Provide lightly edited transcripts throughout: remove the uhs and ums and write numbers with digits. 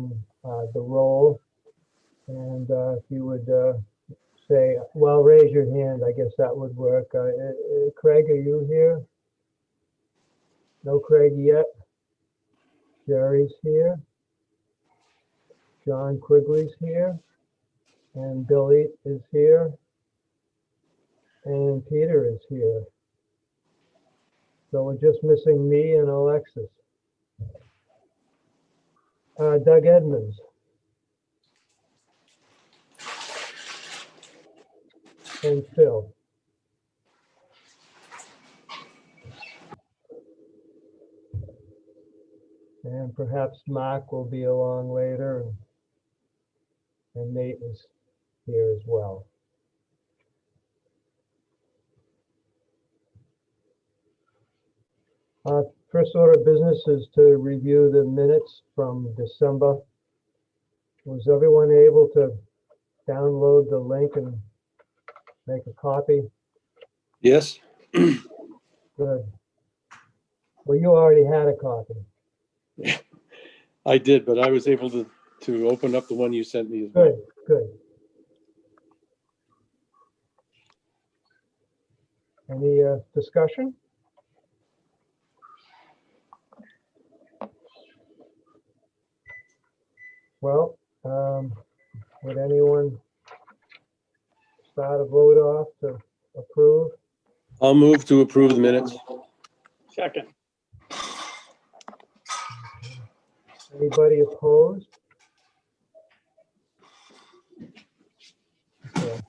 the roll. And if you would say, well, raise your hand, I guess that would work. Craig, are you here? No Craig yet. Jerry's here. John Quigley's here. And Billy is here. And Peter is here. So we're just missing me and Alexis. Doug Edmonds. And Phil. And perhaps Mark will be along later. And Nate is here as well. First order of business is to review the minutes from December. Was everyone able to download the link and make a copy? Yes. Good. Well, you already had a copy. I did, but I was able to open up the one you sent me as well. Good, good. Any discussion? Well, would anyone start a vote off to approve? I'll move to approve the minutes. Second. Anybody opposed? Okay.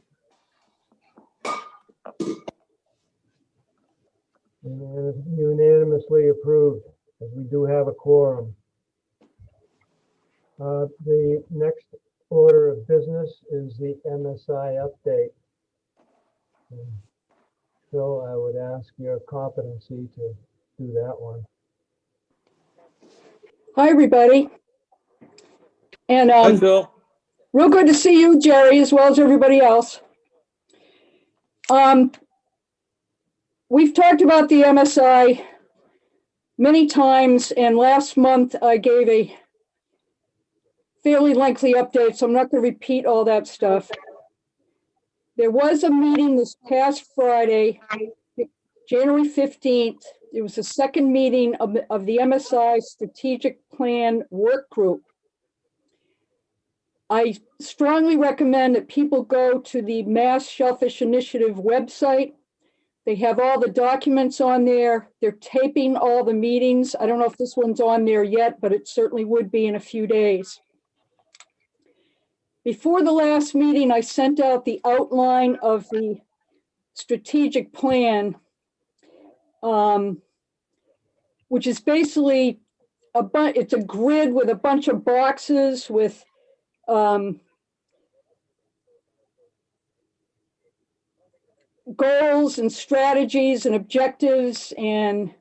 Unanimously approved, as we do have a quorum. The next order of business is the MSI update. And Phil, I would ask your competency to do that one. Hi, everybody. And Hi, Phil. real good to see you, Jerry, as well as everybody else. We've talked about the MSI many times, and last month I gave a fairly lengthy update, so I'm not going to repeat all that stuff. There was a meeting this past Friday, January 15th. It was the second meeting of the MSI Strategic Plan Work Group. I strongly recommend that people go to the Mass Shellfish Initiative website. They have all the documents on there. They're taping all the meetings. I don't know if this one's on there yet, but it certainly would be in a few days. Before the last meeting, I sent out the outline of the strategic plan, which is basically it's a grid with a bunch of boxes with goals and strategies and objectives and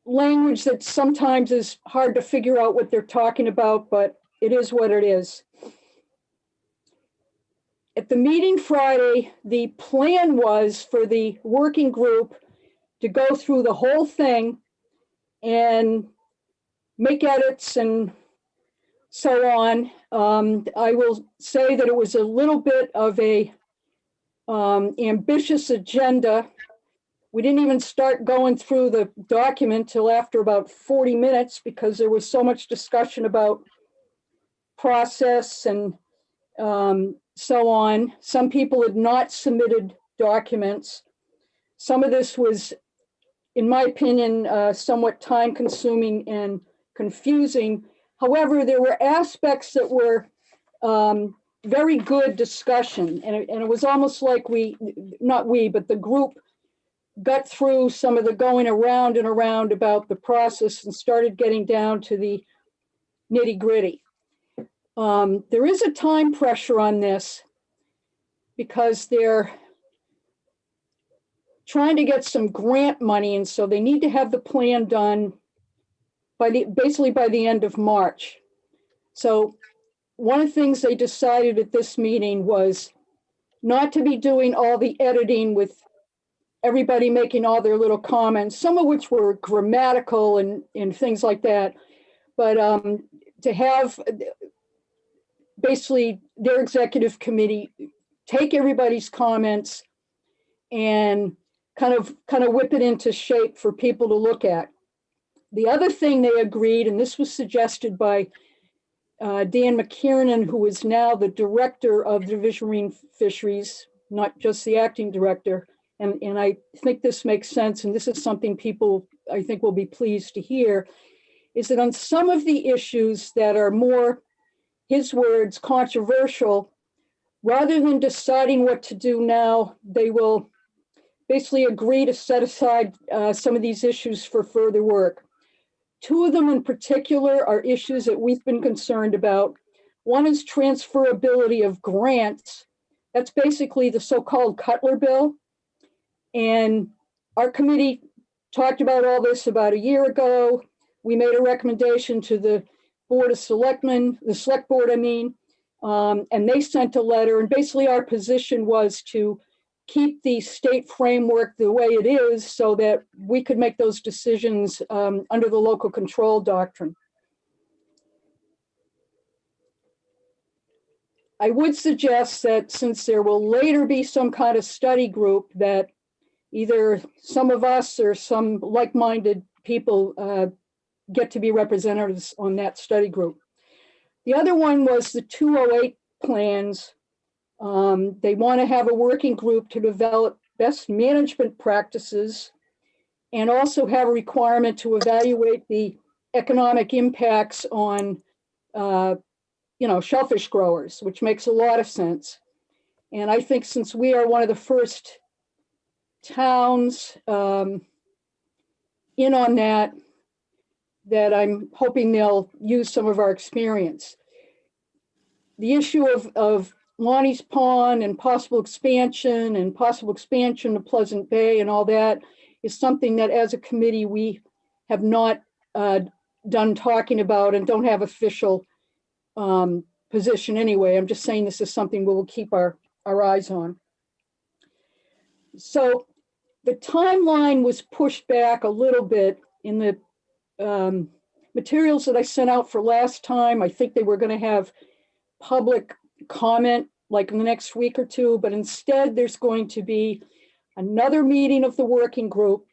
language that sometimes is hard to figure out what they're talking about, but it is what it is. At the meeting Friday, the plan was for the working group to go through the whole thing and make edits and so on. I will say that it was a little bit of a ambitious agenda. We didn't even start going through the document till after about 40 minutes because there was so much discussion about process and so on. Some people had not submitted documents. Some of this was, in my opinion, somewhat time consuming and confusing. However, there were aspects that were very good discussion. And it was almost like but the group got through some of the going around and around about the process and started getting down to the nitty gritty. There is a time pressure on this because they're trying to get some grant money, and so they need to have the plan done basically by the end of March. So one of the things they decided at this meeting was not to be doing all the editing with everybody making all their little comments, some of which were grammatical and things like that, but to have basically their executive committee take everybody's comments and kind of whip it into shape for people to look at. The other thing they agreed, and this was suggested by Dan McKiernan, who is now the director of the Division of Marine Fisheries, not just the acting director. And I think this makes sense, and this is something people, I think, will be pleased to hear, is that on some of the issues that are more, his words, controversial, rather than deciding what to do now, they will basically agree to set aside some of these issues for further work. Two of them in particular are issues that we've been concerned about. One is transferability of grants. That's basically the so-called Cutler Bill. And our committee talked about all this about a year ago. We made a recommendation to the Board of Selectmen, the Select Board, I mean, and they sent a letter. And basically our position was to keep the state framework the way it is so that we could make those decisions under the local control doctrine. I would suggest that since there will later be some kind of study group, that either some of us or some like-minded people get to be representatives on that study group. The other one was the 208 plans. They want to have a working group to develop best management practices and also have a requirement to evaluate the economic impacts on shellfish growers, which makes a lot of sense. And I think since we are one of the first towns in on that I'm hoping they'll use some of our experience. The issue of Lonnie's Pond and possible expansion to Pleasant Bay and all that is something that as a committee we have not done talking about and don't have official position anyway. I'm just saying this is something we will keep our eyes on. So the timeline was pushed back a little bit in the materials that I sent out for last time. I think they were going to have public comment like in the next week or two, but instead there's going to be another meeting of the working group.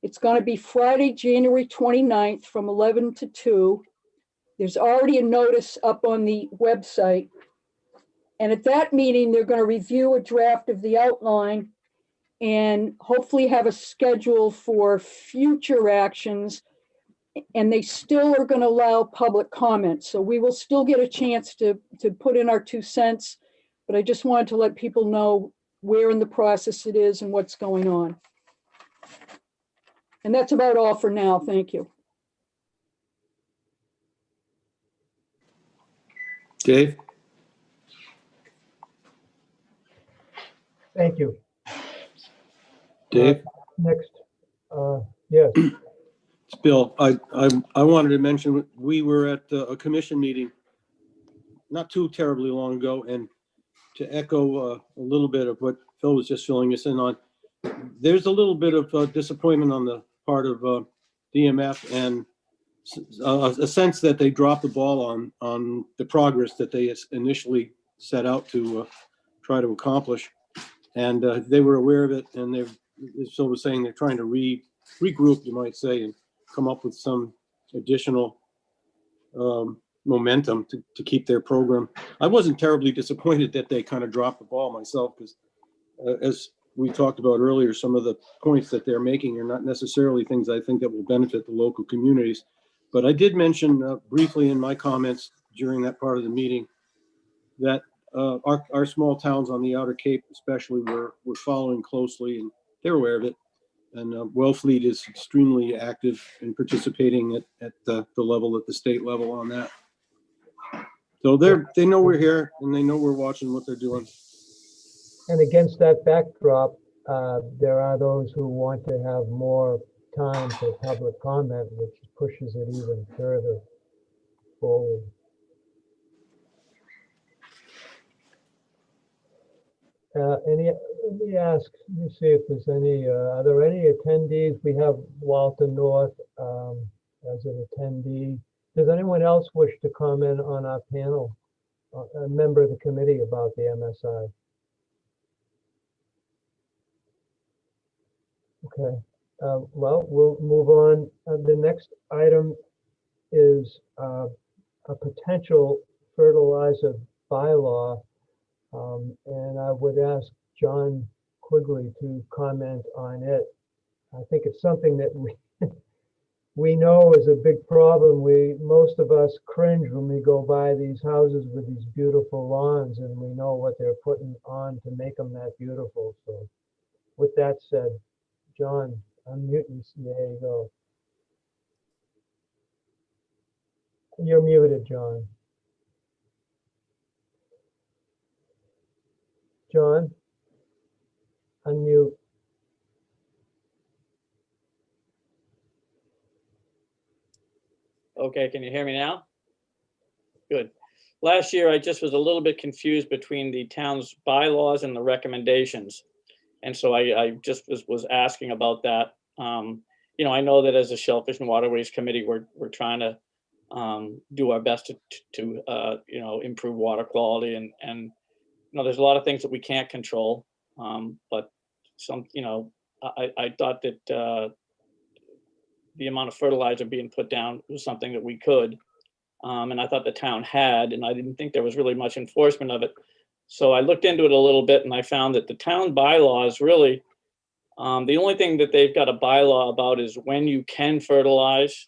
It's going to be Friday, January 29th from 11 to 2. There's already a notice up on the website. And at that meeting, they're going to review a draft of the outline and hopefully have a schedule for future actions. And they still are going to allow public comment. So we will still get a chance to put in our 2 cents, but I just wanted to let people know where in the process it is and what's going on. And that's about all for now. Thank you. Dave? Thank you. Dave? Next, yes. It's Bill. I wanted to mention, we were at a commission meeting not too terribly long ago, and to echo a little bit of what Phil was just filling us in on, there's a little bit of disappointment on the part of DMF and a sense that they dropped the ball on the progress that they initially set out to try to accomplish. And they were aware of it, and as Phil was saying, they're trying to regroup, you might say, and come up with some additional momentum to keep their program. I wasn't terribly disappointed that they kind of dropped the ball myself, because as we talked about earlier, some of the points that they're making are not necessarily things I think that will benefit the local communities. But I did mention briefly in my comments during that part of the meeting that our small towns on the Outer Cape especially were following closely, and they're aware of it. And Wellfleet is extremely active in participating at the level, at the state level on that. So they know we're here, and they know we're watching what they're doing. And against that backdrop, there are those who want to have more time for public comment, which pushes it even further forward. Let me ask, let me see if there's any, are there any attendees? We have Walter North as an attendee. Does anyone else wish to comment on our panel, a member of the committee about the MSI? Okay, well, we'll move on. The next item is a potential fertilizer bylaw. And I would ask John Quigley to comment on it. I think it's something that we know is a big problem. Most of us cringe when we go by these houses with these beautiful lawns, and we know what they're putting on to make them that beautiful. So with that said, John, unmute you. There you go. You're muted, John. John, unmute. Okay, can you hear me now? Good. Last year, I just was a little bit confused between the town's bylaws and the recommendations. And so I just was asking about that. You know, I know that as a Shellfish and Waterways Committee, we're trying to do our best to you know, improve water quality, and you know, there's a lot of things that we can't control. But some, you know, I thought that the amount of fertilizer being put down was something that we could. And I thought the town had, and I didn't think there was really much enforcement of it. So I looked into it a little bit, and I found that the town bylaws really, the only thing that they've got a bylaw about is when you can fertilize.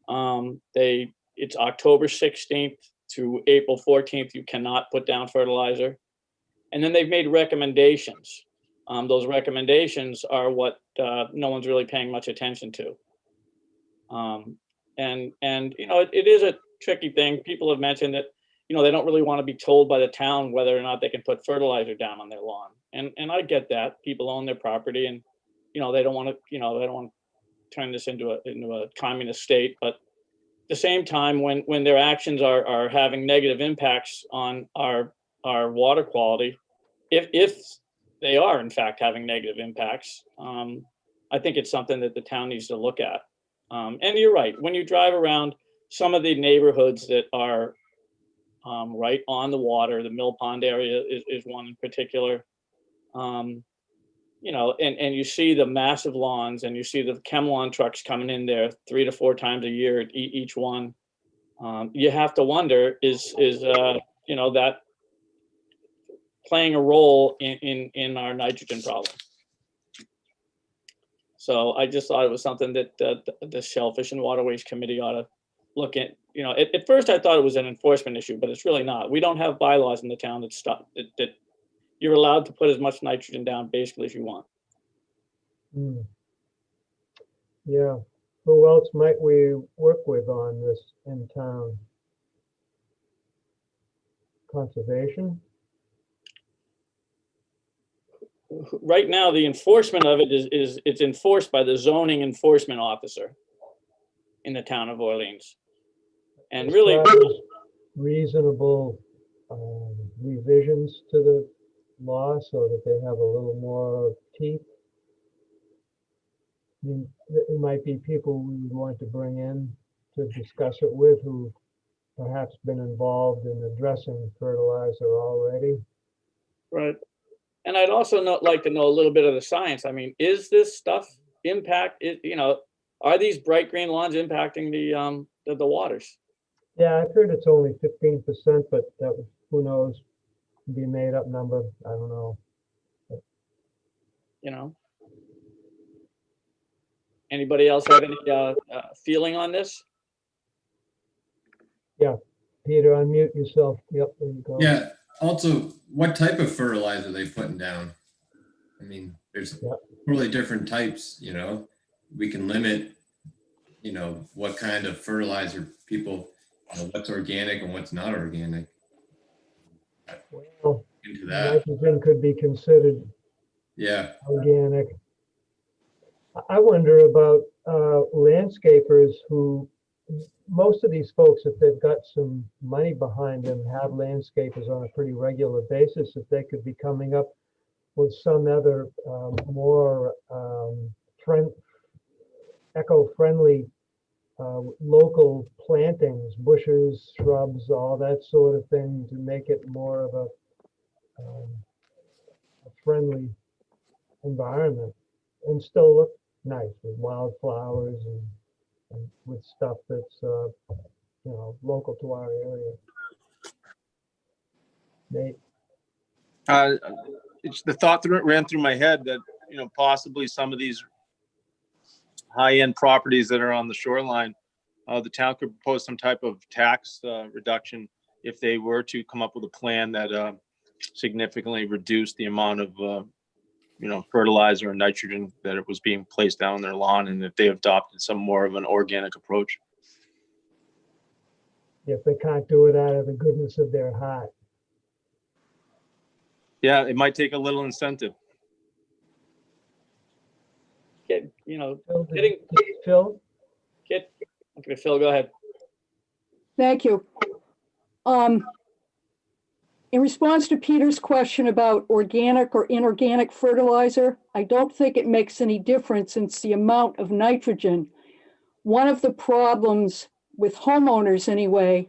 It's October 16th to April 14th, you cannot put down fertilizer. And then they've made recommendations. Those recommendations are what no one's really paying much attention to. And you know, it is a tricky thing. People have mentioned that, you know, they don't really want to be told by the town whether or not they can put fertilizer down on their lawn. And I get that. People own their property, and you know, they don't want to, you know, they don't want to turn this into a communist state. But at the same time, when their actions are having negative impacts on our water quality, if they are in fact having negative impacts, I think it's something that the town needs to look at. And you're right, when you drive around some of the neighborhoods that are right on the water, the Mill Pond area is one in particular. You know, and you see the massive lawns, and you see the chem lawn trucks coming in there 3 to 4 times a year, each one. You have to wonder, is you know, that playing a role in our nitrogen problem? So I just thought it was something that the Shellfish and Waterways Committee ought to look at. You know, at first I thought it was an enforcement issue, but it's really not. We don't have bylaws in the town that stop that you're allowed to put as much nitrogen down basically as you want. Yeah. Who else might we work with on this in town? Conservation? Right now, the enforcement of it is it's enforced by the zoning enforcement officer in the town of Orleans. And really, reasonable revisions to the law so that they have a little more teeth. I mean, it might be people we would want to bring in to discuss it with, who perhaps been involved in addressing fertilizer already. right. And I'd also like to know a little bit of the science. I mean, is this stuff you know, are these bright green lawns impacting the waters? Yeah, I've heard it's only 15%, but that was, who knows, be a made up number. I don't know. You know, anybody else have any feeling on this? Yeah, Peter, unmute yourself. Yep, there you go. Yeah. Also, what type of fertilizer are they putting down? I mean, there's totally different types, you know. We can limit, you know, what kind of fertilizer people, you know, what's organic and what's not organic. Well, Into that. nitrogen could be considered Yeah. organic. I wonder about landscapers who, most of these folks, if they've got some money behind them, have landscapers on a pretty regular basis, if they could be coming up with some other more eco-friendly local plantings, bushes, shrubs, all that sort of thing to make it more of a friendly environment and still look nice with wildflowers and with stuff that's, local to our area. Nate? It's the thought that ran through my head that, possibly some of these high-end properties that are on the shoreline, the town could propose some type of tax reduction if they were to come up with a plan that significantly reduced the amount of, fertilizer and nitrogen that it was being placed down on their lawn, and if they adopted some more of an organic approach. If they can't do it out of the goodness of their heart. Yeah, it might take a little incentive. Get, Phil, getting, Phil? okay, Phil, go ahead. Thank you. In response to Peter's question about organic or inorganic fertilizer, I don't think it makes any difference in the amount of nitrogen. One of the problems with homeowners anyway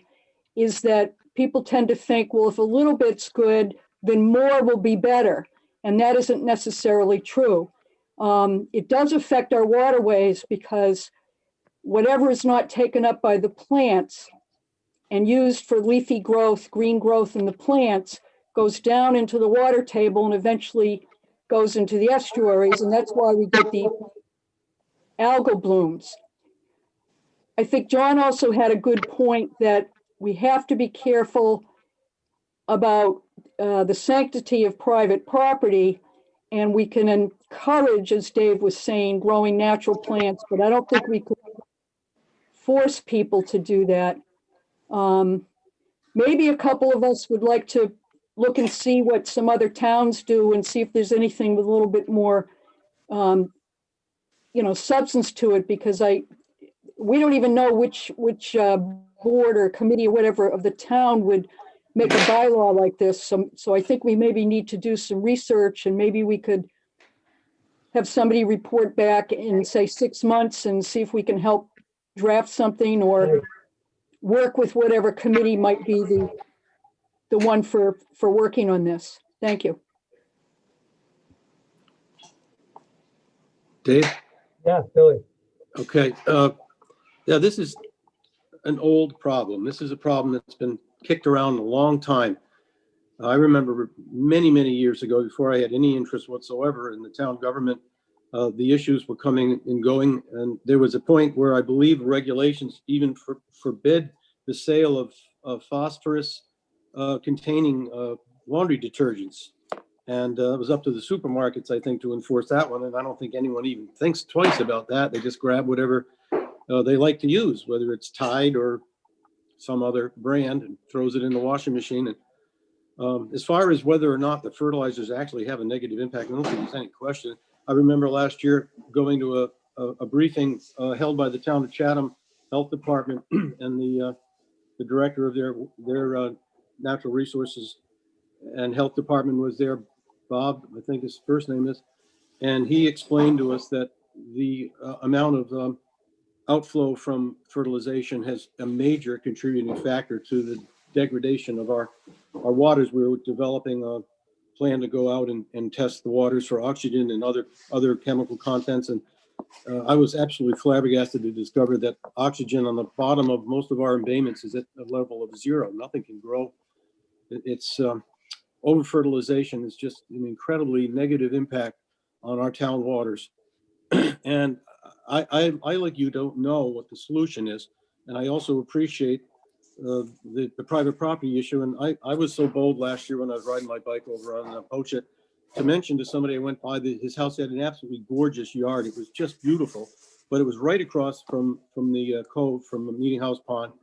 is that people tend to think, well, if a little bit's good, then more will be better. And that isn't necessarily true. It does affect our waterways because whatever is not taken up by the plants and used for leafy growth, green growth in the plants, goes down into the water table and eventually goes into the estuaries. And that's why we get the algal blooms. I think John also had a good point that we have to be careful about the sanctity of private property, and we can encourage, as Dave was saying, growing natural plants, but I don't think we could force people to do that. Maybe a couple of us would like to look and see what some other towns do and see if there's anything with a little bit more, substance to it, because we don't even know which board or committee or whatever of the town would make a bylaw like this. So I think we maybe need to do some research, and maybe we could have somebody report back in, say, 6 months and see if we can help draft something or work with whatever committee might be the one for working on this. Thank you. Dave? Yeah, Billy. Okay. Yeah, this is an old problem. This is a problem that's been kicked around a long time. I remember many, many years ago, before I had any interest whatsoever in the town government, the issues were coming and going. And there was a point where I believe regulations even forbid the sale of phosphorus containing laundry detergents. And it was up to the supermarkets, I think, to enforce that one. And I don't think anyone even thinks twice about that. They just grab whatever they like to use, whether it's Tide or some other brand, and throws it in the washing machine. And as far as whether or not the fertilizers actually have a negative impact, I don't think there's any question. I remember last year going to a briefing held by the town of Chatham Health Department, and the director of their natural resources and health department was there. Bob, I think his first name is, and he explained to us that the amount of outflow from fertilization has a major contributing factor to the degradation of our waters. We were developing a plan to go out and test the waters for oxygen and other chemical contents. And I was absolutely flabbergasted to discover that oxygen on the bottom of most of our embayments is at a level of 0. Nothing can grow. It's over-fertilization is just an incredibly negative impact on our town waters. And I like you don't know what the solution is. And I also appreciate the private property issue. And I was so bold last year when I was riding my bike over on Pochit to mention to somebody I went by that his house had an absolutely gorgeous yard. It was just beautiful, but it was right across from the cove, from the Meeting House Pond.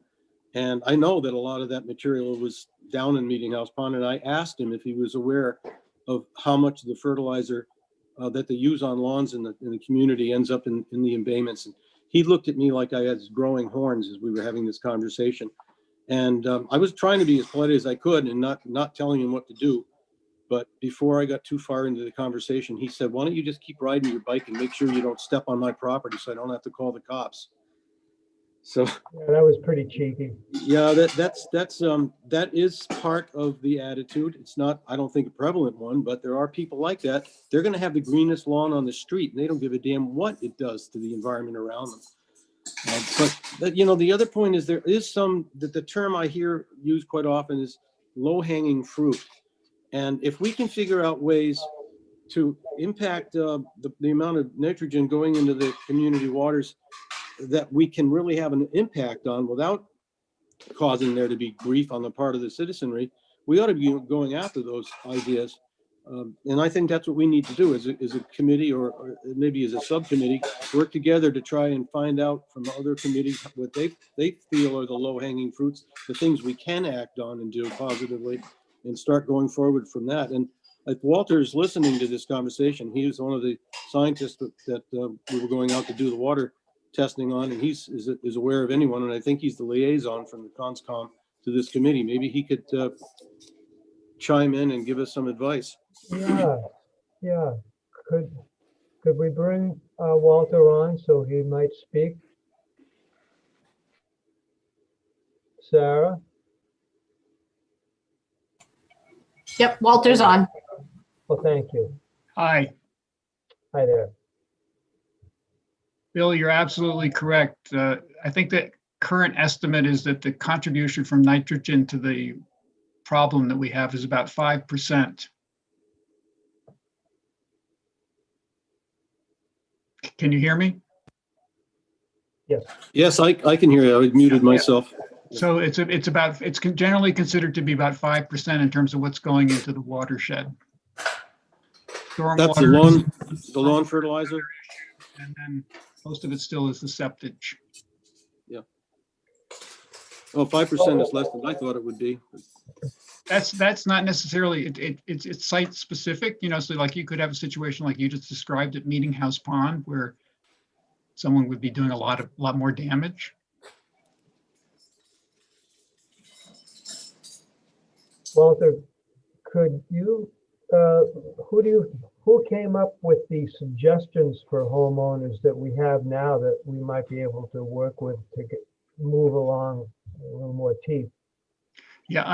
And I know that a lot of that material was down in Meeting House Pond. And I asked him if he was aware of how much of the fertilizer that they use on lawns in the community ends up in the embayments. And he looked at me like I had growing horns as we were having this conversation. And I was trying to be as polite as I could and not telling him what to do. But before I got too far into the conversation, he said, why don't you just keep riding your bike and make sure you don't step on my property so I don't have to call the cops. So, Yeah, that was pretty cheeky. yeah, that is part of the attitude. It's not, I don't think, a prevalent one, but there are people like that. They're going to have the greenest lawn on the street, and they don't give a damn what it does to the environment around them. But the other point is there is the term I hear used quite often is low-hanging fruit. And if we can figure out ways to impact the amount of nitrogen going into the community waters that we can really have an impact on without causing there to be grief on the part of the citizenry, we ought to be going after those ideas. And I think that's what we need to do as a committee or maybe as a subcommittee, work together to try and find out from other committees what they feel are the low-hanging fruits, the things we can act on and do positively, and start going forward from that. And if Walter's listening to this conversation, he was one of the scientists that we were going out to do the water testing on, and he's aware of anyone, and I think he's the liaison from the CONSCOM to this committee. Maybe he could chime in and give us some advice. Yeah. Could we bring Walter on so he might speak? Sarah? Yep, Walter's on. Well, thank you. Hi, Hi there. Bill, you're absolutely correct. I think the current estimate is that the contribution from nitrogen to the problem that we have is about 5%. Can you hear me? Yes, I can hear you. I muted myself. So it's generally considered to be about 5% in terms of what's going into the watershed. That's the lawn fertilizer. And then most of it still is the septage. Yeah. Oh, 5% is less than I thought it would be. That's not necessarily, it's site specific, so like you could have a situation like you just described at Meeting House Pond where someone would be doing a lot more damage. Walter, could you, who came up with the suggestions for homeowners that we have now that we might be able to work with to move along a little more teeth? Yeah,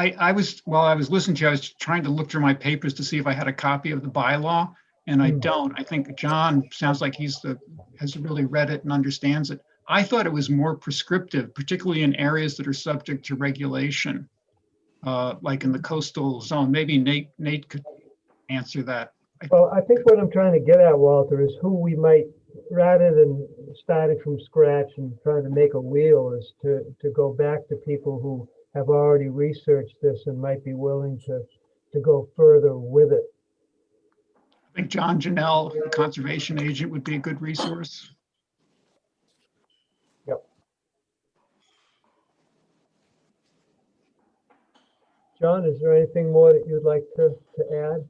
while I was listening to you, I was trying to look through my papers to see if I had a copy of the bylaw, and I don't. I think John sounds like has really read it and understands it. I thought it was more prescriptive, particularly in areas that are subject to regulation, like in the coastal zone. Maybe Nate could answer that. Well, I think what I'm trying to get at, Walter, is who we might, rather than starting from scratch and trying to make a wheel, is to go back to people who have already researched this and might be willing to go further with it. I think John Janelle, the conservation agent, would be a good resource. Yep. John, is there anything more that you'd like to add?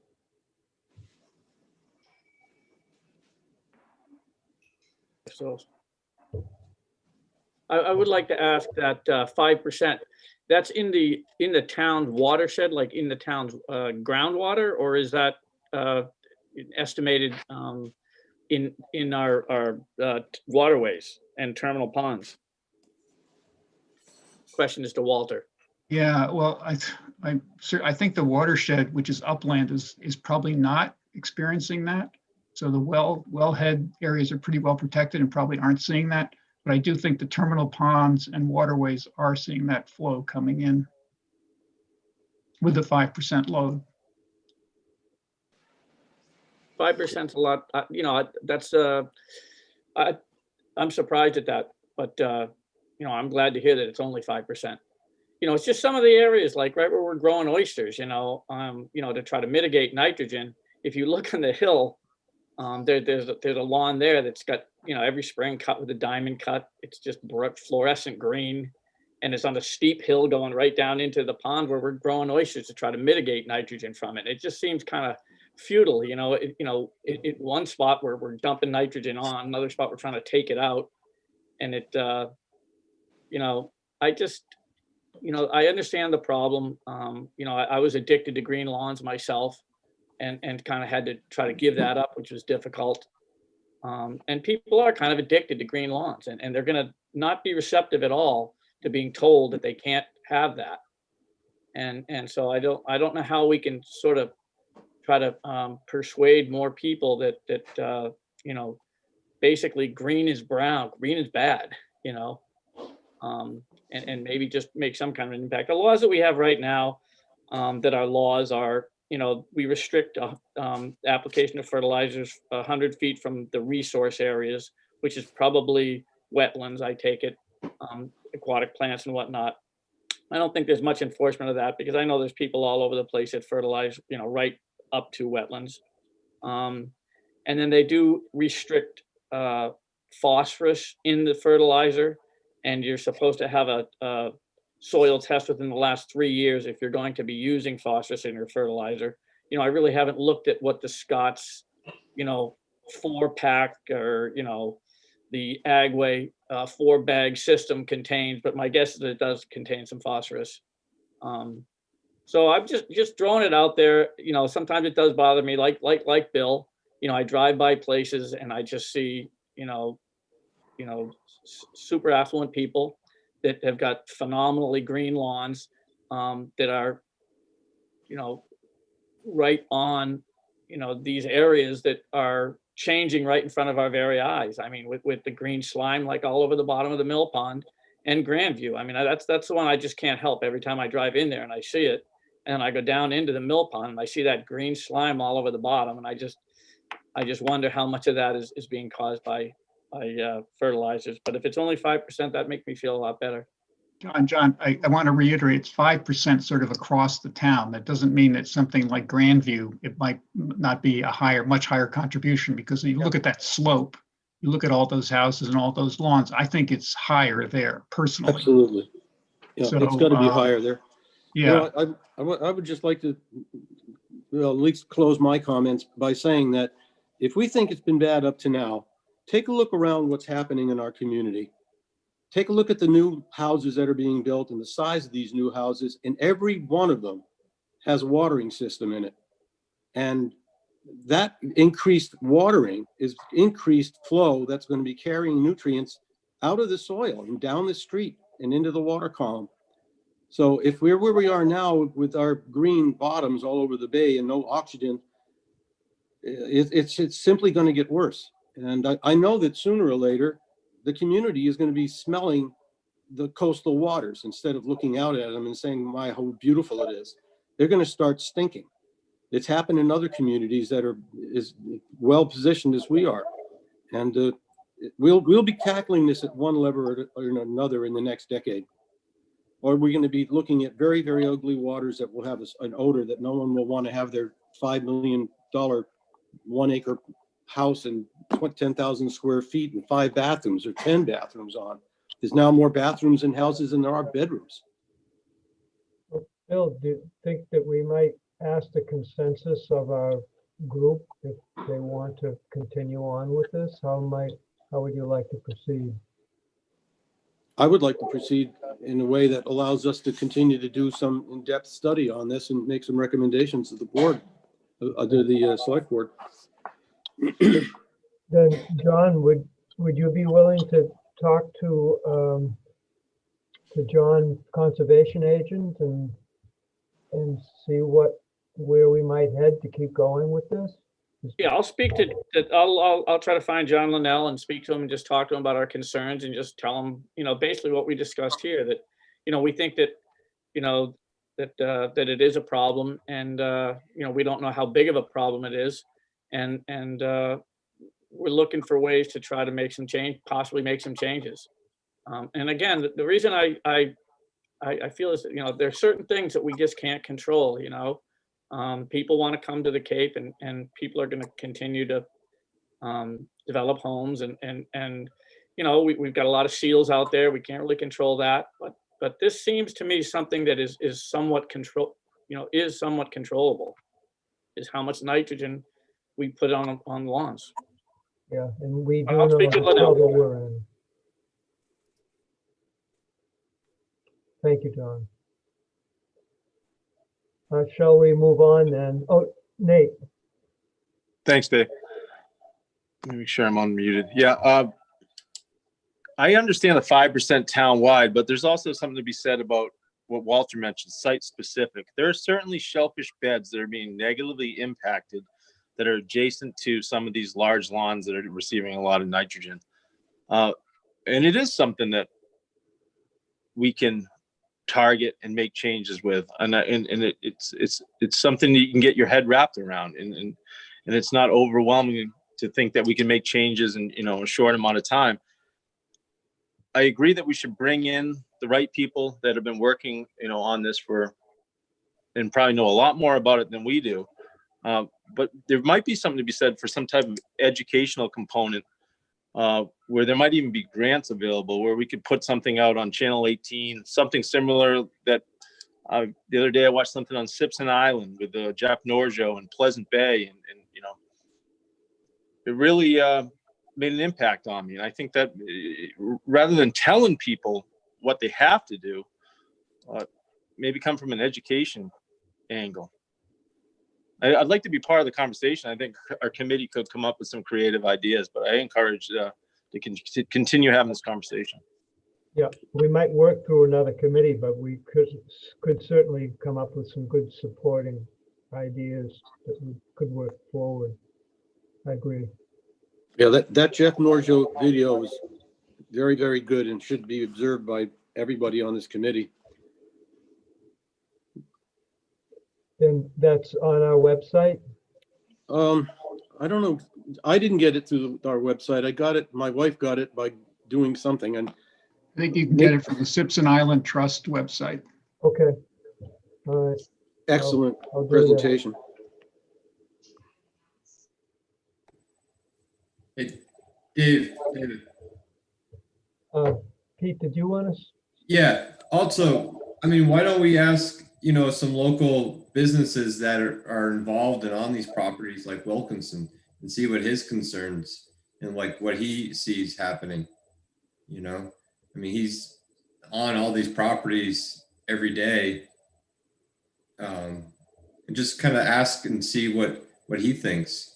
So I would like to ask that 5%, that's in the town watershed, like in the town's groundwater, or is that estimated in our waterways and terminal ponds? Question is to Walter. Yeah, well, I think the watershed, which is upland, is probably not experiencing that. So the wellhead areas are pretty well protected and probably aren't seeing that. But I do think the terminal ponds and waterways are seeing that flow coming in with the 5% load. 5% is a lot. That's I'm surprised at that, but I'm glad to hear that it's only 5%. It's just some of the areas, like right where we're growing oysters. To try to mitigate nitrogen. If you look on the hill, there's a lawn there that's got every spring cut with a diamond cut. It's just fluorescent green, and it's on a steep hill going right down into the pond where we're growing oysters to try to mitigate nitrogen from it. It just seems kind of futile, one spot where we're dumping nitrogen on, another spot we're trying to take it out, and I understand the problem. I was addicted to green lawns myself, and kind of had to try to give that up, which was difficult. And people are kind of addicted to green lawns, and they're gonna not be receptive at all to being told that they can't have that. And so I don't know how we can sort of try to persuade more people that you know, basically green is brown, green is bad, you know, and maybe just make some kind of impact. The laws that we have right now, that our laws are, you know, we restrict application of fertilizers 100 feet from the resource areas, which is probably wetlands, I take it, aquatic plants and whatnot. I don't think there's much enforcement of that because I know there's people all over the place that fertilize, you know, right up to wetlands. And then they do restrict phosphorus in the fertilizer, and you're supposed to have a soil test within the last 3 years if you're going to be using phosphorus in your fertilizer. You know, I really haven't looked at what the Scott's, you know, 4-pack or, you know, the Agway 4-bag system contains, but my guess is that it does contain some phosphorus. So I'm just throwing it out there. You know, sometimes it does bother me, like Bill. You know, I drive by places and I just see, you know, super affluent people that have got phenomenally green lawns that are, you know, right on, you know, these areas that are changing right in front of our very eyes. I mean, with the green slime like all over the bottom of the mill pond and Grandview. I mean, that's the one I just can't help. Every time I drive in there and I see it, and I go down into the mill pond and I see that green slime all over the bottom, and I just wonder how much of that is being caused by fertilizers. But if it's only 5%, that makes me feel a lot better. John, I want to reiterate, it's 5% sort of across the town. That doesn't mean that something like Grandview, it might not be a much higher contribution, because you look at that slope, you look at all those houses and all those lawns, I think it's higher there personally. Absolutely. Yeah, So, it's got to be higher there. Yeah. You know, I would just like to, well, at least close my comments by saying that if we think it's been bad up to now, take a look around what's happening in our community. Take a look at the new houses that are being built and the size of these new houses, and every one of them has a watering system in it. And that increased watering is increased flow that's going to be carrying nutrients out of the soil and down the street and into the water column. So if we're where we are now with our green bottoms all over the bay and no oxygen, it's simply going to get worse. And I know that sooner or later, the community is going to be smelling the coastal waters instead of looking out at them and saying, my, how beautiful it is. They're going to start stinking. It's happened in other communities that are as well positioned as we are. And we'll be tackling this at one level or another in the next decade. Or we're going to be looking at very, very ugly waters that will have an odor that no one will want to have their $5 million 1-acre house and 10,000 square feet and 5 bathrooms or 10 bathrooms on. There's now more bathrooms in houses than there are bedrooms. Bill, do you think that we might ask the consensus of our group if they want to continue on with this? How would you like to proceed? I would like to proceed in a way that allows us to continue to do some in-depth study on this and make some recommendations to the board, to the select board. Then, John, would you be willing to talk to John, conservation agent, and see where we might head to keep going with this? Yeah, I'll speak to, I'll try to find John Linnell and speak to him and just talk to him about our concerns and just tell him, you know, basically what we discussed here, that, you know, we think that, you know, that it is a problem, and, you know, we don't know how big of a problem it is. And we're looking for ways to try to make some change, possibly make some changes. And again, the reason I feel is that, you know, there are certain things that we just can't control, you know. People want to come to the Cape, and people are going to continue to develop homes, and you know, we've got a lot of seals out there. We can't really control that, but this seems to me something that is somewhat is somewhat controllable. Is how much nitrogen we put on lawns. Yeah, and we do I'll know speak the to Linnell. trouble we're in. Thank you, John. Shall we move on then? Oh, Nate. Thanks, Dave. Let me make sure I'm unmuted. Yeah. I understand the 5% town-wide, but there's also something to be said about what Walter mentioned, site-specific. There are certainly shellfish beds that are being negatively impacted that are adjacent to some of these large lawns that are receiving a lot of nitrogen. And it is something that we can target and make changes with, and it's something that you can get your head wrapped around, and it's not overwhelming to think that we can make changes in a short amount of time. I agree that we should bring in the right people that have been working on this and probably know a lot more about it than we do. But there might be something to be said for some type of educational component, where there might even be grants available, where we could put something out on Channel 18, something similar that the other day I watched something on Simpson Island with Jeff Norjo and Pleasant Bay, and it really made an impact on me. And I think that rather than telling people what they have to do, maybe come from an education angle. I'd like to be part of the conversation. I think our committee could come up with some creative ideas, but I encourage to continue having this conversation. Yeah, we might work through another committee, but we could certainly come up with some good supporting ideas that we could work forward. I agree. Yeah, that Jeff Norjo video was very, very good and should be observed by everybody on this committee. And that's on our website? I don't know. I didn't get it through our website. I got it. My wife got it by doing something. And I think you can get it from the Simpson Island Trust website. Okay. All right. excellent I'll do that. presentation. Hey, David. Pete, did you want to? Yeah. Also, I mean, why don't we ask, some local businesses that are involved and on these properties like Wilkinson and see what his concerns and like what he sees happening. I mean, he's on all these properties every day. And just kind of ask and see what he thinks.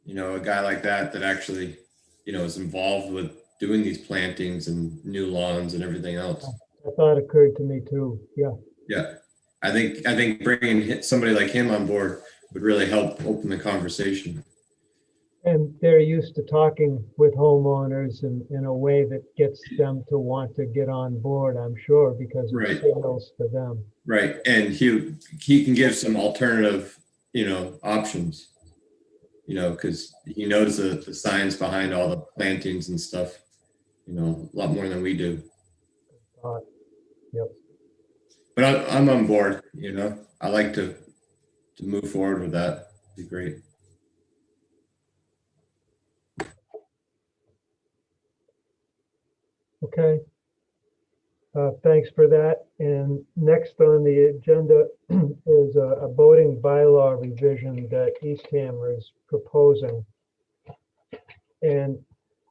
A guy like that actually, is involved with doing these plantings and new lawns and everything else. That thought occurred to me too. Yeah. Yeah. I think bringing somebody like him on board would really help open the conversation. And they're used to talking with homeowners in a way that gets them to want to get on board, I'm sure, because Right. it signals to them. Right. And he can give some alternative, options, because he knows the science behind all the plantings and stuff, a lot more than we do. Yep. But I'm on board, I like to move forward with that. It'd be great. Okay. Thanks for that. And next on the agenda is a boating bylaw revision that Easthammer is proposing. And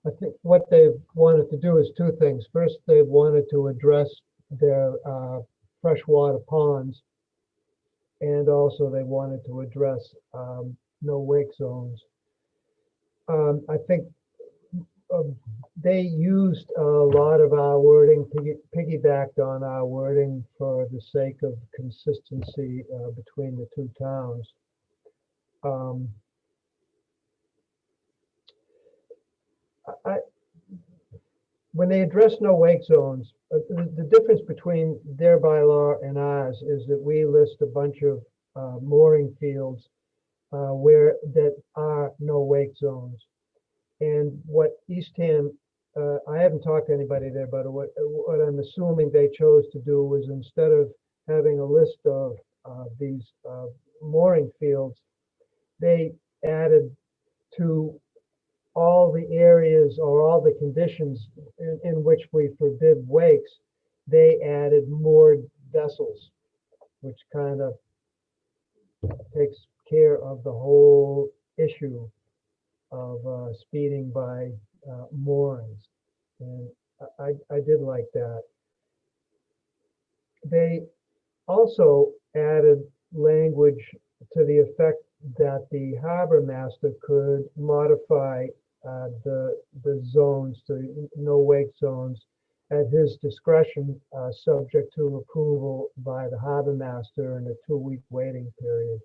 I think what they've wanted to do is two things. First, they wanted to address their freshwater ponds. And also they wanted to address no wake zones. I think they used a lot of our wording, piggybacked on our wording for the sake of consistency between the two towns. When they address no wake zones, the difference between their bylaw and ours is that we list a bunch of mooring fields where that are no wake zones. And what Eastham, I haven't talked to anybody there, but what I'm assuming they chose to do was, instead of having a list of these mooring fields, they added to all the areas or all the conditions in which we forbid wakes, they added moored vessels, which kind of takes care of the whole issue of speeding by moorings. And I did like that. They also added language to the effect that the harbor master could modify the zones, the no wake zones, at his discretion, subject to approval by the harbor master and a 2-week waiting period.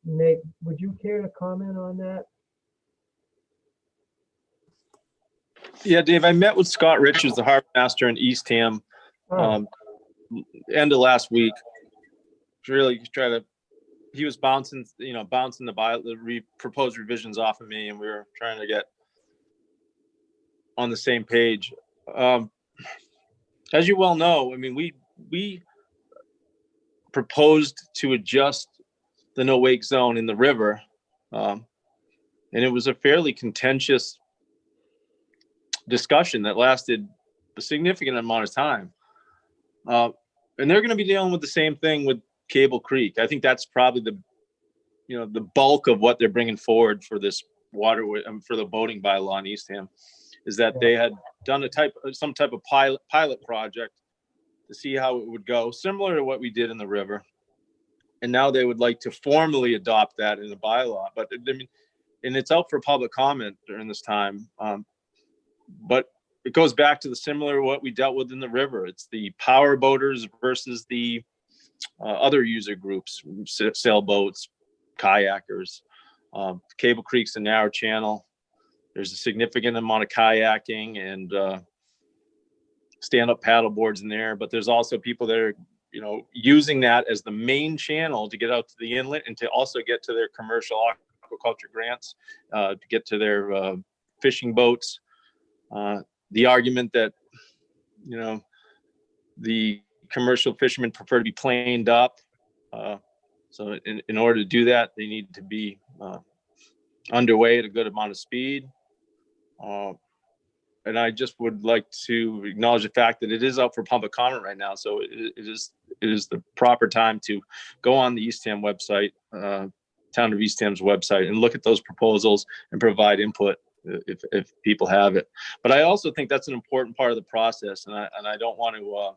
Nate, would you care to comment on that? Yeah, Dave, I met with Scott Richards, the harbor master in Eastham, Oh, end of last week. Really he was bouncing the proposed revisions off of me, and we were trying to get on the same page. As you well know, I mean, we proposed to adjust the no wake zone in the river, and it was a fairly contentious discussion that lasted a significant amount of time. And they're going to be dealing with the same thing with Cable Creek. I think that's probably the bulk of what they're bringing forward for this waterway, for the boating bylaw in Eastham, is that they had done some type of pilot project to see how it would go, similar to what we did in the river. And now they would like to formally adopt that in the bylaw. But I mean, and it's out for public comment during this time. But it goes back to the similar what we dealt with in the river. It's the power boaters versus the other user groups, sailboats, kayakers. Cable Creek's a narrow channel. There's a significant amount of kayaking and stand-up paddle boards in there, but there's also people that are, using that as the main channel to get out to the inlet and to also get to their commercial aquaculture grants, to get to their fishing boats. The argument that, the commercial fishermen prefer to be planed up. So in order to do that, they need to be underway at a good amount of speed. And I just would like to acknowledge the fact that it is out for public comment right now. So it is the proper time to go on the Eastham website, Town of Eastham's website, and look at those proposals and provide input if people have it. But I also think that's an important part of the process, and I don't want to,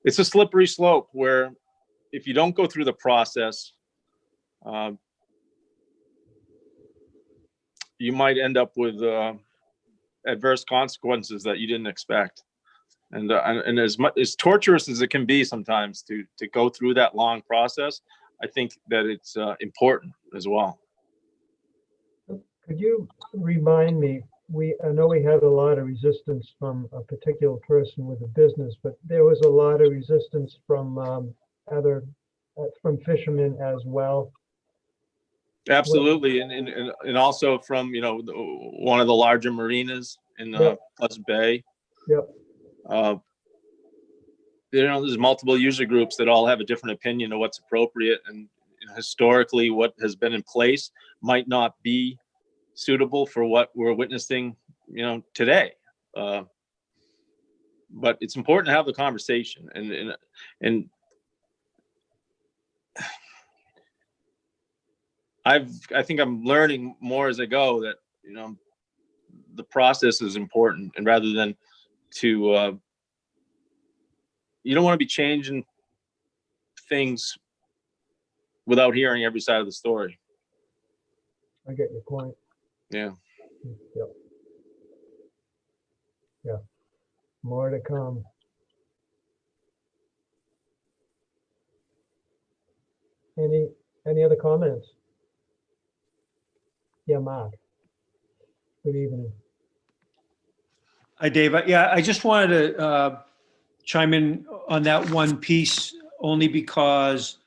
it's a slippery slope where if you don't go through the process, you might end up with adverse consequences that you didn't expect. And as much as torturous as it can be sometimes to go through that long process, I think that it's important as well. could you remind me, I know we had a lot of resistance from a particular person with a business, but there was a lot of resistance from from fishermen as well. Absolutely, and also from one of the larger marinas in Pleasant Bay. Yep. There's multiple user groups that all have a different opinion of what's appropriate, and historically, what has been in place might not be suitable for what we're witnessing, today. But it's important to have the conversation, and I think I'm learning more as I go that, the process is important, and rather than to, you don't want to be changing things without hearing every side of the story. I get your point. Yeah. Yep. Yeah. More to come. Any other comments? Yeah, Mark. Good evening. Hi, Dave. Yeah, I just wanted to chime in on that one piece only because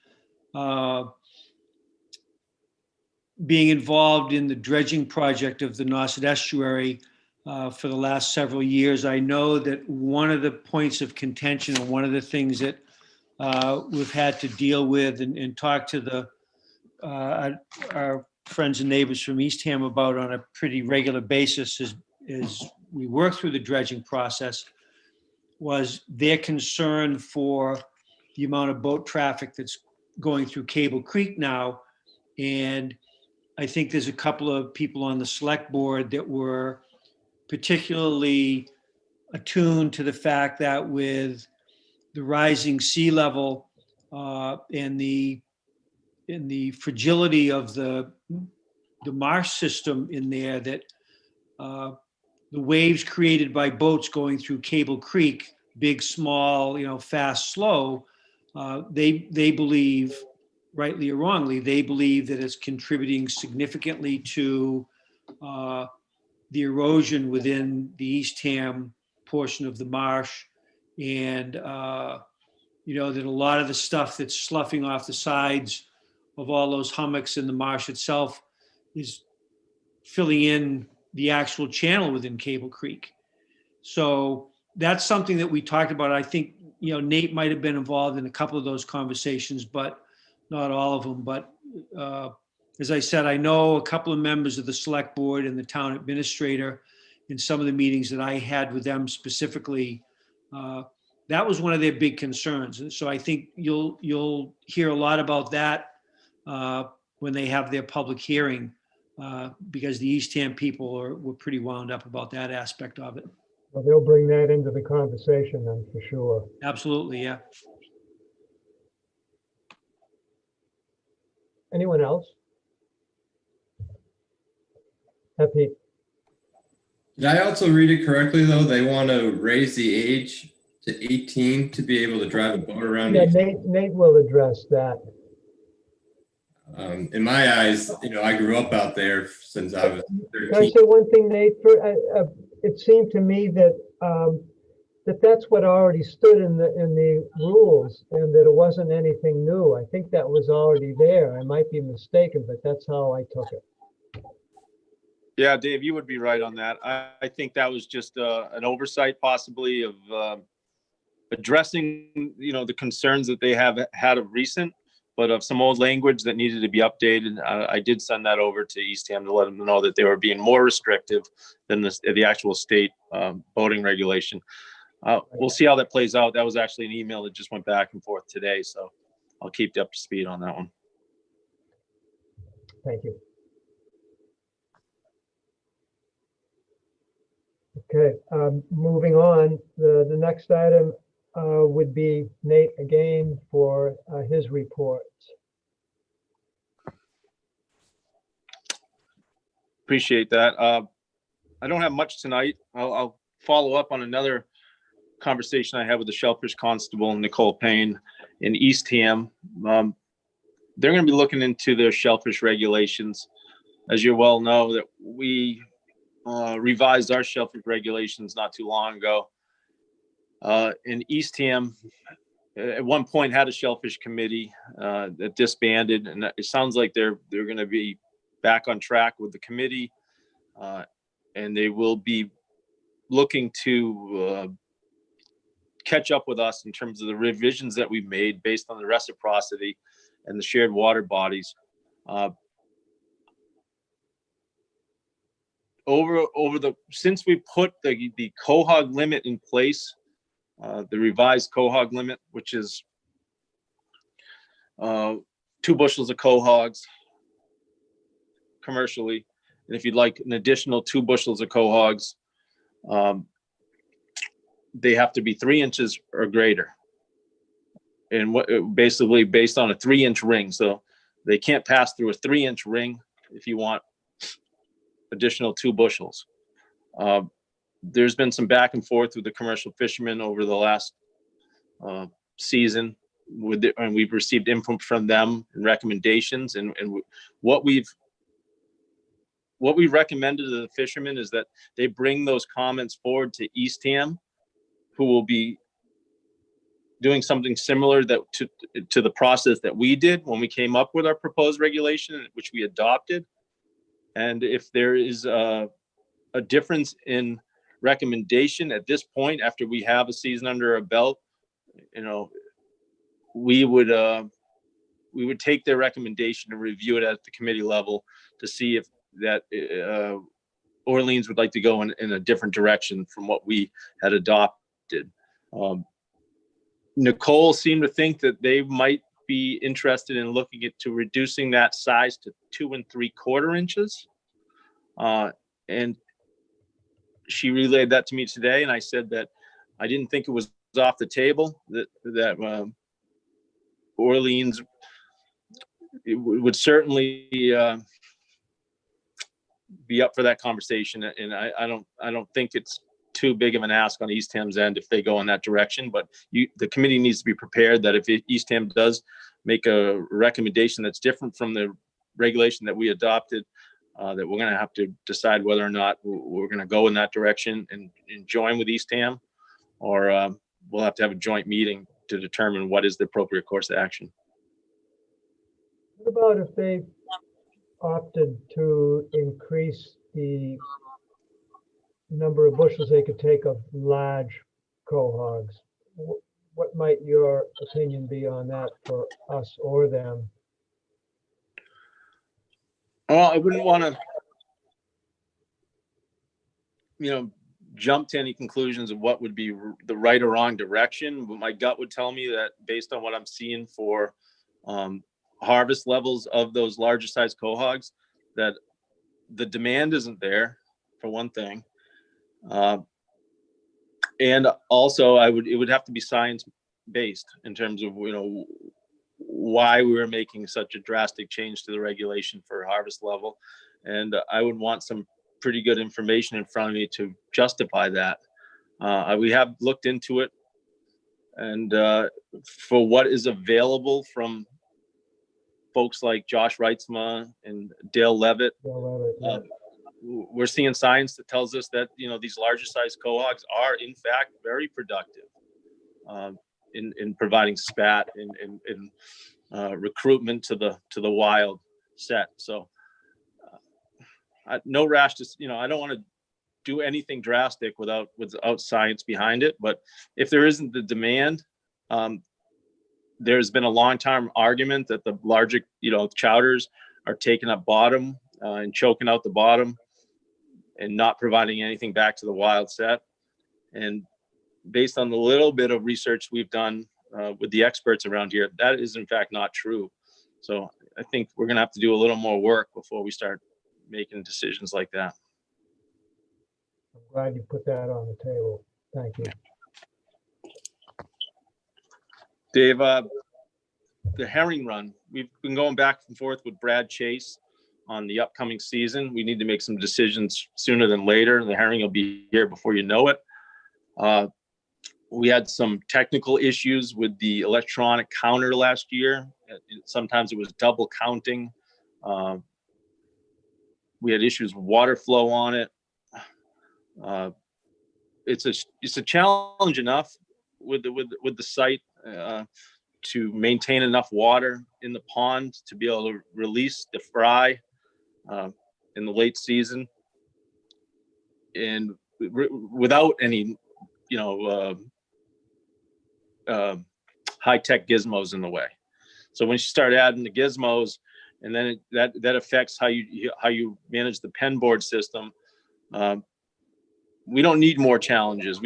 being involved in the dredging project of the Nauset Estuary for the last several years, I know that one of the points of contention and one of the things that we've had to deal with and talk to our friends and neighbors from Eastham about on a pretty regular basis is we work through the dredging process was their concern for the amount of boat traffic that's going through Cable Creek now. And I think there's a couple of people on the select board that were particularly attuned to the fact that with the rising sea level and the fragility of the marsh system in there, that the waves created by boats going through Cable Creek, big, small, fast, slow, they believe, rightly or wrongly, they believe that it's contributing significantly to the erosion within the Eastham portion of the marsh. And, that a lot of the stuff that's sloughing off the sides of all those hummocks in the marsh itself is filling in the actual channel within Cable Creek. So that's something that we talked about. I think, Nate might have been involved in a couple of those conversations, but not all of them. But as I said, I know a couple of members of the select board and the town administrator in some of the meetings that I had with them specifically. That was one of their big concerns. And so I think you'll hear a lot about that when they have their public hearing, because the Eastham people were pretty wound up about that aspect of it. Well, they'll bring that into the conversation then for sure. Absolutely, yeah. Anyone else? Happy. Did I also read it correctly, though? They want to raise the age to 18 to be able to drive a boat around. Yeah, Nate will address that. In my eyes, I grew up out there since I was 13. Can I say one thing, Nate? It seemed to me that that's what already stood in the rules, and that it wasn't anything new. I think that was already there. I might be mistaken, but that's how I took it. Yeah, Dave, you would be right on that. I think that was just an oversight possibly of addressing, the concerns that they have had of recent, but of some old language that needed to be updated. I did send that over to Eastham to let them know that they were being more restrictive than the actual state boating regulation. We'll see how that plays out. That was actually an email that just went back and forth today, so I'll keep you up to speed on that one. Thank you. Okay, moving on. The next item would be Nate again for his report. Appreciate that. I don't have much tonight. I'll follow up on another conversation I had with the Shellfish Constable, Nicole Payne in Eastham. They're going to be looking into their shellfish regulations. As you well know, that we revised our shellfish regulations not too long ago. In Eastham, at one point had a shellfish committee that disbanded, and it sounds like they're going to be back on track with the committee, and they will be looking to catch up with us in terms of the revisions that we've made based on the reciprocity and the shared water bodies. Since we put the cohog limit in place, the revised cohog limit, which is 2 bushels of cohogs commercially, and if you'd like an additional 2 bushels of cohogs, they have to be 3 inches or greater, and basically based on a 3-inch ring. So they can't pass through a 3-inch ring if you want additional 2 bushels. There's been some back and forth with the commercial fishermen over the last season, and we've received input from them and recommendations. And what we recommended to the fishermen is that they bring those comments forward to Eastham, who will be doing something similar to the process that we did when we came up with our proposed regulation, which we adopted. And if there is a difference in recommendation at this point, after we have a season under our belt, we would take their recommendation and review it at the committee level to see if that Orleans would like to go in a different direction from what we had adopted. Nicole seemed to think that they might be interested in looking to reducing that size to 2 3/4 inches. And she relayed that to me today, and I said that I didn't think it was off the table, that Orleans would certainly be up for that conversation. And I don't think it's too big of an ask on Eastham's end if they go in that direction, but the committee needs to be prepared that if Eastham does make a recommendation that's different from the regulation that we adopted, that we're going to have to decide whether or not we're going to go in that direction and join with Eastham, or we'll have to have a joint meeting to determine what is the appropriate course of action. What about if they opted to increase the number of bushels they could take of large cohogs? What might your opinion be on that for us or them? Well, I wouldn't want to, jump to any conclusions of what would be the right or wrong direction, but my gut would tell me that based on what I'm seeing for harvest levels of those larger size cohogs, that the demand isn't there, for one thing. And also it would have to be science based in terms of, why we were making such a drastic change to the regulation for harvest level. And I would want some pretty good information in front of me to justify that. We have looked into it, and for what is available from folks like Josh Reitzma and Dale Levitt, we're seeing science that tells us that these larger size cohogs are in fact very productive in providing spat and recruitment to the wild set. So no rash, I don't want to do anything drastic without science behind it. But if there isn't the demand, there's been a long time argument that the larger chowders are taking up bottom and choking out the bottom and not providing anything back to the wild set. And based on the little bit of research we've done with the experts around here, that is in fact not true. So I think we're going to have to do a little more work before we start making decisions like that. I'm glad you put that on the table. Thank you. Dave, the herring run, we've been going back and forth with Brad Chase on the upcoming season. We need to make some decisions sooner than later. The herring will be here before you know it. We had some technical issues with the electronic counter last year. Sometimes it was double counting. We had issues with water flow on it. It's a challenge enough with the site to maintain enough water in the pond to be able to release the fry in the late season, and without any high-tech gizmos in the way. So when you start adding the gizmos, and then that affects how you manage the pen board system, we don't need more challenges.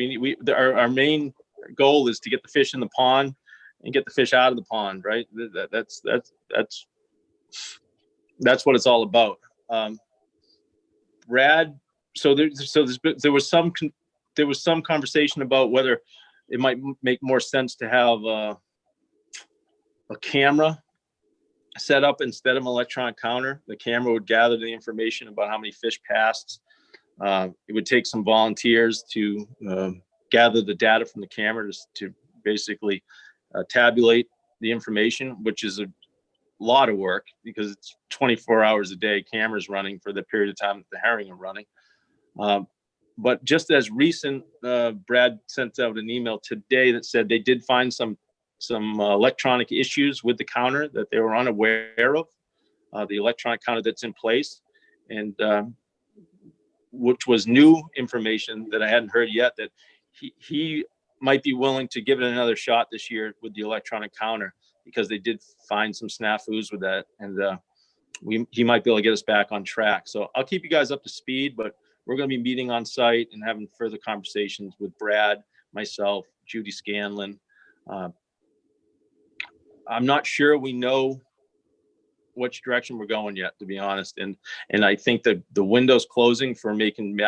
Our main goal is to get the fish in the pond and get the fish out of the pond, right? That's what it's all about. Brad, there was some conversation about whether it might make more sense to have a camera set up instead of an electronic counter. The camera would gather the information about how many fish passed. It would take some volunteers to gather the data from the camera to basically tabulate the information, which is a lot of work because it's 24 hours a day cameras running for the period of time that the herring are running. But just as recent, Brad sent out an email today that said they did find some electronic issues with the counter that they were unaware of, the electronic counter that's in place, and which was new information that I hadn't heard yet, that he might be willing to give it another shot this year with the electronic counter because they did find some snafus with that, and he might be able to get us back on track. So I'll keep you guys up to speed, but we're going to be meeting on site and having further conversations with Brad, myself, Judy Scanlon. I'm not sure we know which direction we're going yet, to be honest. And I think that the window's closing for making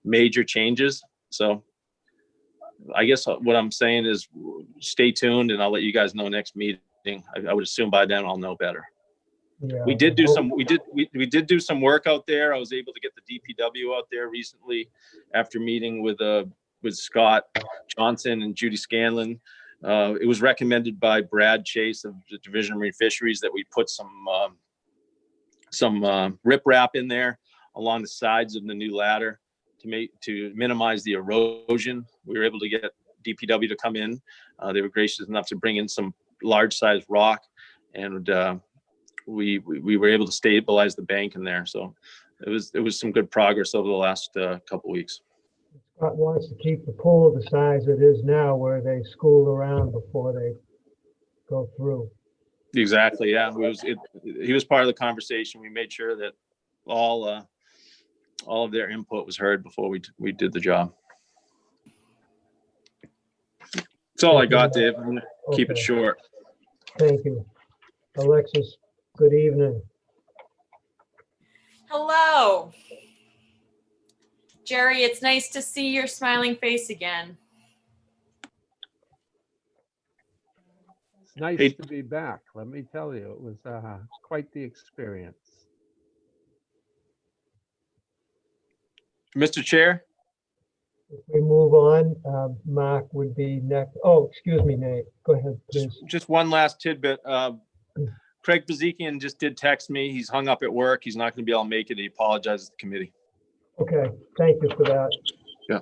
major changes. So I guess what I'm saying is stay tuned, and I'll let you guys know next meeting. I would assume by then I'll know better. Yeah. We did do do some work out there. I was able to get the DPW out there recently after meeting with Scott Johnson and Judy Scanlon. It was recommended by Brad Chase of the Division of Marine Fisheries that we put some riprap in there along the sides of the new ladder to minimize the erosion. We were able to get DPW to come in. They were gracious enough to bring in some large sized rock, and we were able to stabilize the bank in there. So it was some good progress over the last couple weeks. Scott wants to keep the pool the size it is now, where they school around before they go through. Exactly. Yeah. He was part of the conversation. We made sure that all of their input was heard before we did the job. That's all I got, Dave. I'm gonna keep it Okay. short. Thank you. Alexis, good evening. Hello. Jerry, it's nice to see your smiling face again. It's nice Hey. to be back. Let me tell you, it was quite the experience. Mr. Chair, If we move on, Mark would be next. Oh, excuse me, Nate. Go ahead, please. just one last tidbit. Craig Bazikian just did text me. He's hung up at work. He's not going to be able to make it. He apologizes to the committee. Okay, thank you for that. Yeah.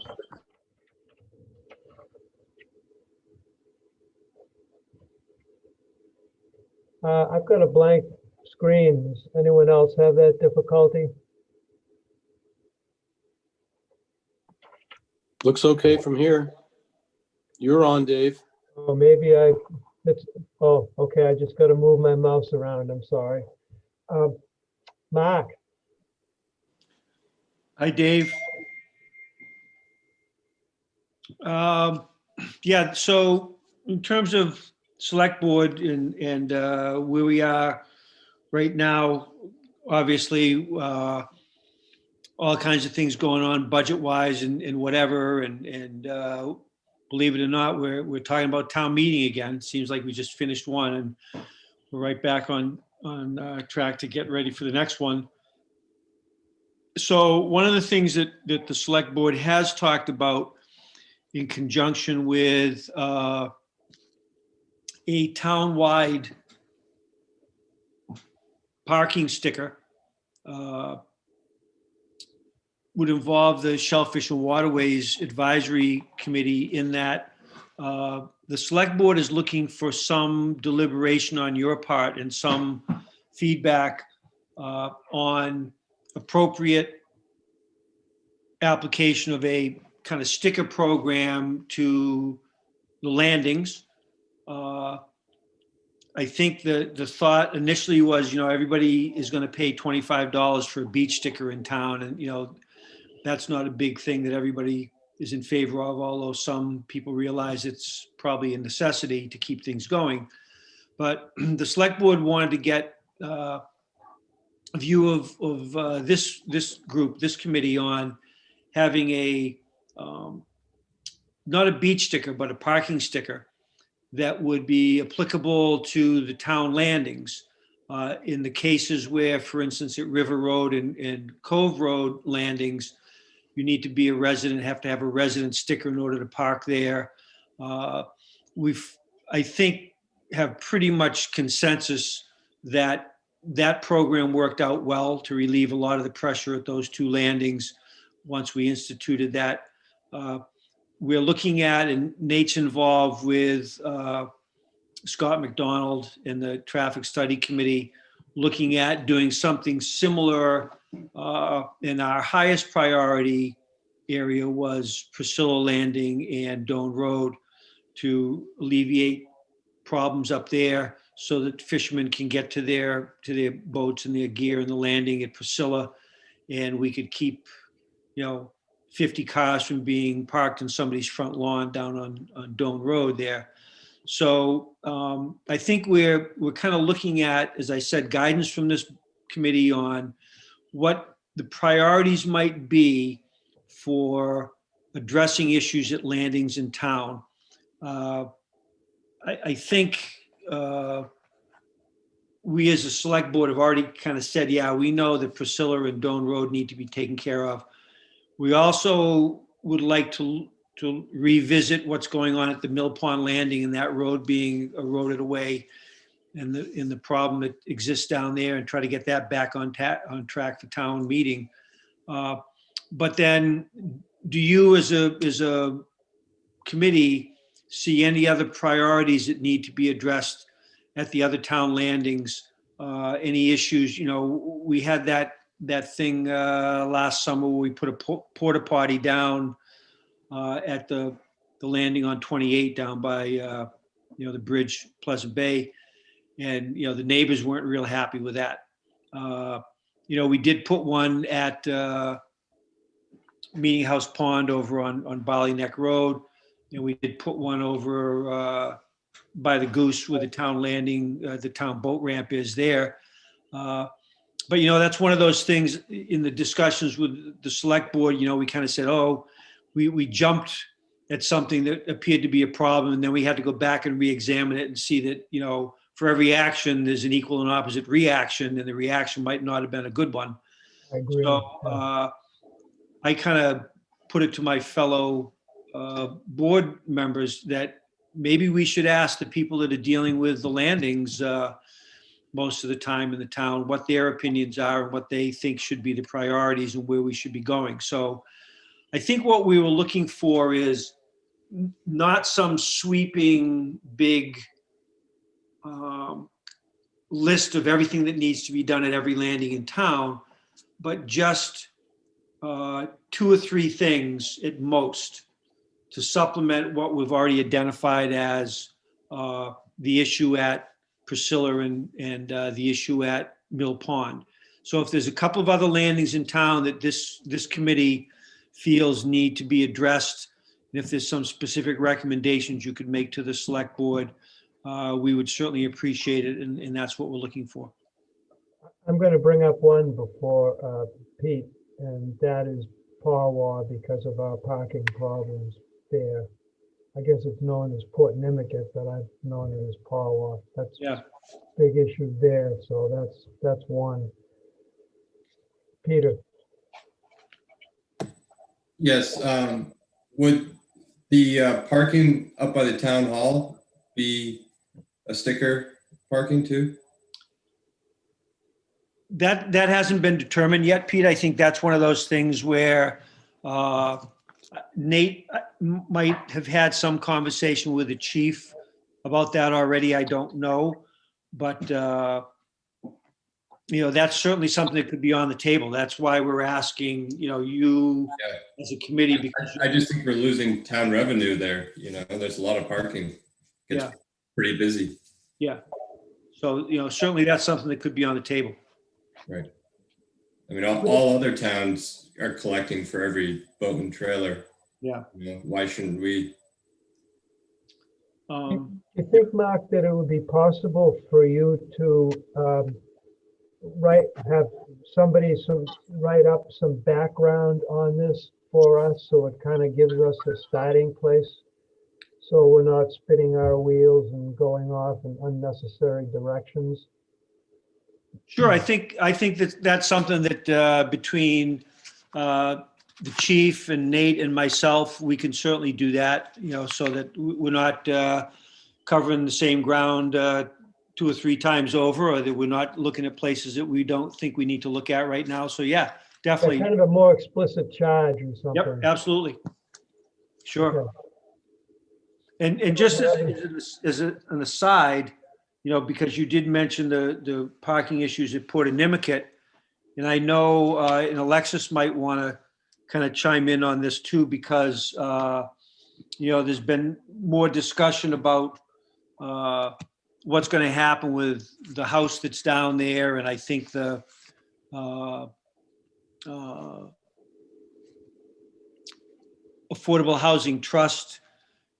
I've got a blank screen. Does anyone else have that difficulty? Looks okay from here. You're on, Dave. Oh, maybe oh, okay, I just got to move my mouse around. I'm sorry. Mark, Hi, Dave. Yeah, so in terms of select board and where we are right now, obviously, all kinds of things going on budget-wise and whatever, and believe it or not, we're talking about town meeting again. Seems like we just finished one, and we're right back on track to get ready for the next one. So one of the things that the select board has talked about in conjunction with a town-wide parking sticker would involve the Shellfish and Waterways Advisory Committee, in that the select board is looking for some deliberation on your part and some feedback on appropriate application of a kind of sticker program to the landings. I think the thought initially was, everybody is going to pay $25 for a beach sticker in town, and that's not a big thing that everybody is in favor of, although some people realize it's probably a necessity to keep things going. But the select board wanted to get a view of this group, this committee, on having not a beach sticker, but a parking sticker that would be applicable to the town landings. In the cases where, for instance, at River Road and Cove Road landings, you need to be a resident, have to have a resident sticker in order to park there. I think, have pretty much consensus that program worked out well to relieve a lot of the pressure at those two landings once we instituted that. We're looking at, and Nate's involved with Scott McDonald and the Traffic Study Committee, looking at doing something similar. And our highest priority area was Priscilla Landing and Doan Road, to alleviate problems up there so that fishermen can get to their boats and their gear in the landing at Priscilla, and we could keep 50 cars from being parked in somebody's front lawn down on Doan Road there. So I think we're kind of looking at, as I said, guidance from this committee on what the priorities might be for addressing issues at landings in town. I think we as a select board have already kind of said, yeah, we know that Priscilla and Doan Road need to be taken care of. We also would like to revisit what's going on at the Mill Pond Landing and that road being eroded away and the problem that exists down there, and try to get that back on track for town meeting. But then, do you as a committee see any other priorities that need to be addressed at the other town landings? Any issues? You know, we had that thing last summer where we put a porta potty down at the landing on 28 down by the bridge, Pleasant Bay, and the neighbors weren't real happy with that. We did put one at Meeting House Pond over on Bolly Neck Road, and we did put one over by the Goose where the town landing, the town boat ramp is there. But that's one of those things in the discussions with the select board. We kind of said, oh, we jumped at something that appeared to be a problem, and then we had to go back and re-examine it and see that for every action there's an equal and opposite reaction, and the reaction might not have been a good one. I agree. So I kind of put it to my fellow board members that maybe we should ask the people that are dealing with the landings most of the time in the town what their opinions are and what they think should be the priorities and where we should be going. So I think what we were looking for is not some sweeping big list of everything that needs to be done at every landing in town, but just 2 or 3 things at most to supplement what we've already identified as the issue at Priscilla and the issue at Mill Pond. So if there's a couple of other landings in town that this committee feels need to be addressed, and if there's some specific recommendations you could make to the select board, we would certainly appreciate it, and that's what we're looking for. I'm going to bring up one before Pete, and that is Pawa, because of our parking problems there. I guess it's known as Port Nimicut, but I've known it as Pawa. That's a big issue there, so that's one. Peter. Yes, would the parking up by the town hall be a sticker parking too? That hasn't been determined yet, Pete. I think that's one of those things where Nate might have had some conversation with the chief about that already. I don't know, but that's certainly something that could be on the table. That's why we're asking, you as a committee, because I just think we're losing town revenue there. There's a lot of parking. It's pretty busy. Yeah. So, certainly that's something that could be on the table. Right. I mean, all other towns are collecting for every boat and trailer. Yeah. Why shouldn't we? You think, Mark, that it would be possible for you to have somebody write up some background on this for us, so it kind of gives us a starting place, so we're not spinning our wheels and going off in unnecessary directions? Sure. I think that's something that between the chief and Nate and myself, we can certainly do that, so that we're not covering the same ground 2 or 3 times over, or that we're not looking at places that we don't think we need to look at right now. So yeah, definitely. Kind of a more explicit charge or something. Yep, absolutely. Sure. Okay. And just as an aside, because you did mention the parking issues at Port Nimicut, and I know, and Alexis might want to kind of chime in on this too, because, there's been more discussion about what's going to happen with the house that's down there. And I think the Affordable Housing Trust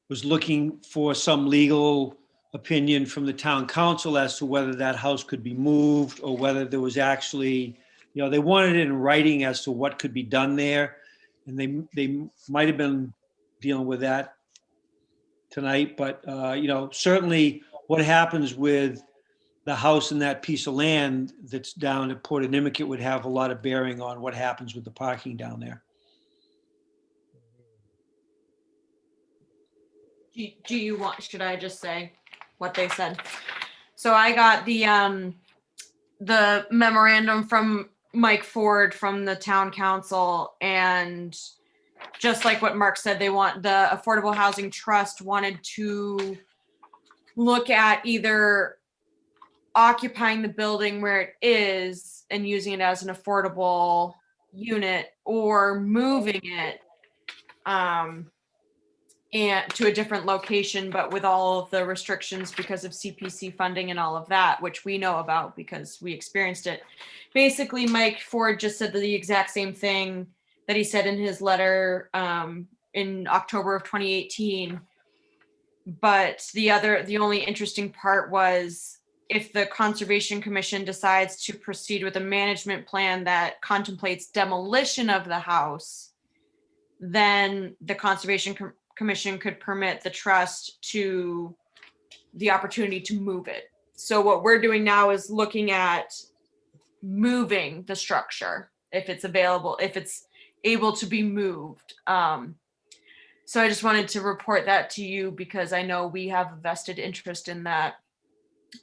was looking for some legal opinion from the town council as to whether that house could be moved, or whether there was actually, they wanted it in writing as to what could be done there. And they might have been dealing with that tonight, but certainly what happens with the house and that piece of land that's down at Port Inimicut would have a lot of bearing on what happens with the parking down there. Do you want, should I just say what they said? So I got the memorandum from Mike Ford from the town council, and just like what Mark said, they want the Affordable Housing Trust wanted to look at either occupying the building where it is and using it as an affordable unit, or moving it and to a different location, but with all of the restrictions because of CPC funding and all of that, which we know about because we experienced it. Basically, Mike Ford just said the exact same thing that he said in his letter in October of 2018. But the only interesting part was, if the Conservation Commission decides to proceed with a management plan that contemplates demolition of the house, then the Conservation Commission could permit the trust to the opportunity to move it. So what we're doing now is looking at moving the structure if it's available, if it's able to be moved. So I just wanted to report that to you because I know we have a vested interest in that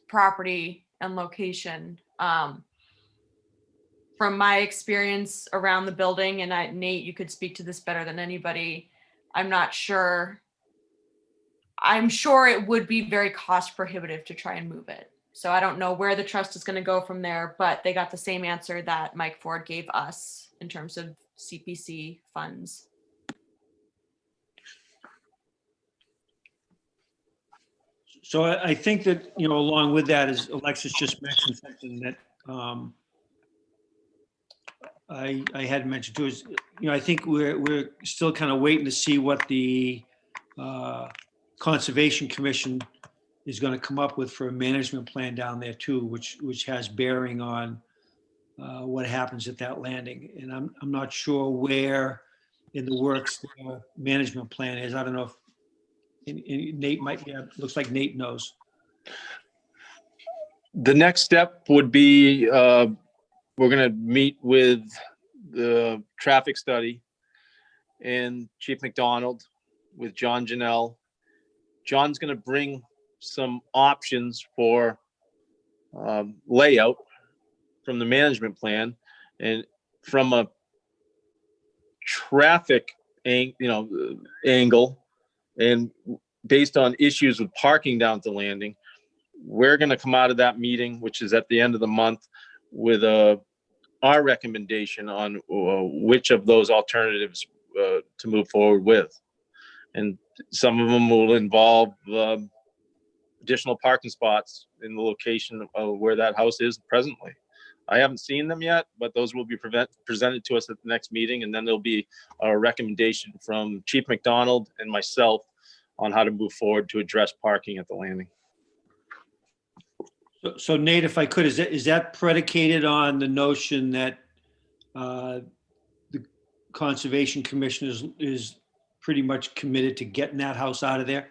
property and location. From my experience around the building, and Nate, you could speak to this better than anybody, I'm not sure. I'm sure it would be very cost prohibitive to try and move it. So I don't know where the trust is going to go from there, but they got the same answer that Mike Ford gave us in terms of CPC funds. So I think that, along with that, as Alexis just mentioned, something that I had mentioned too is, I think we're still kind of waiting to see what the Conservation Commission is going to come up with for a management plan down there too, which has bearing on what happens at that landing. And I'm not sure where in the works the management plan is. I don't know if Nate might, looks like Nate knows. The next step would be, we're going to meet with the traffic study and Chief McDonald with John Janelle. John's going to bring some options for layout from the management plan, and from a traffic angle, and based on issues with parking down at the landing, we're going to come out of that meeting, which is at the end of the month, with our recommendation on which of those alternatives to move forward with. And some of them will involve additional parking spots in the location of where that house is presently. I haven't seen them yet, but those will be presented to us at the next meeting. And then there'll be a recommendation from Chief McDonald and myself on how to move forward to address parking at the landing. So Nate, if I could, is that predicated on the notion that the Conservation Commission is pretty much committed to getting that house out of there?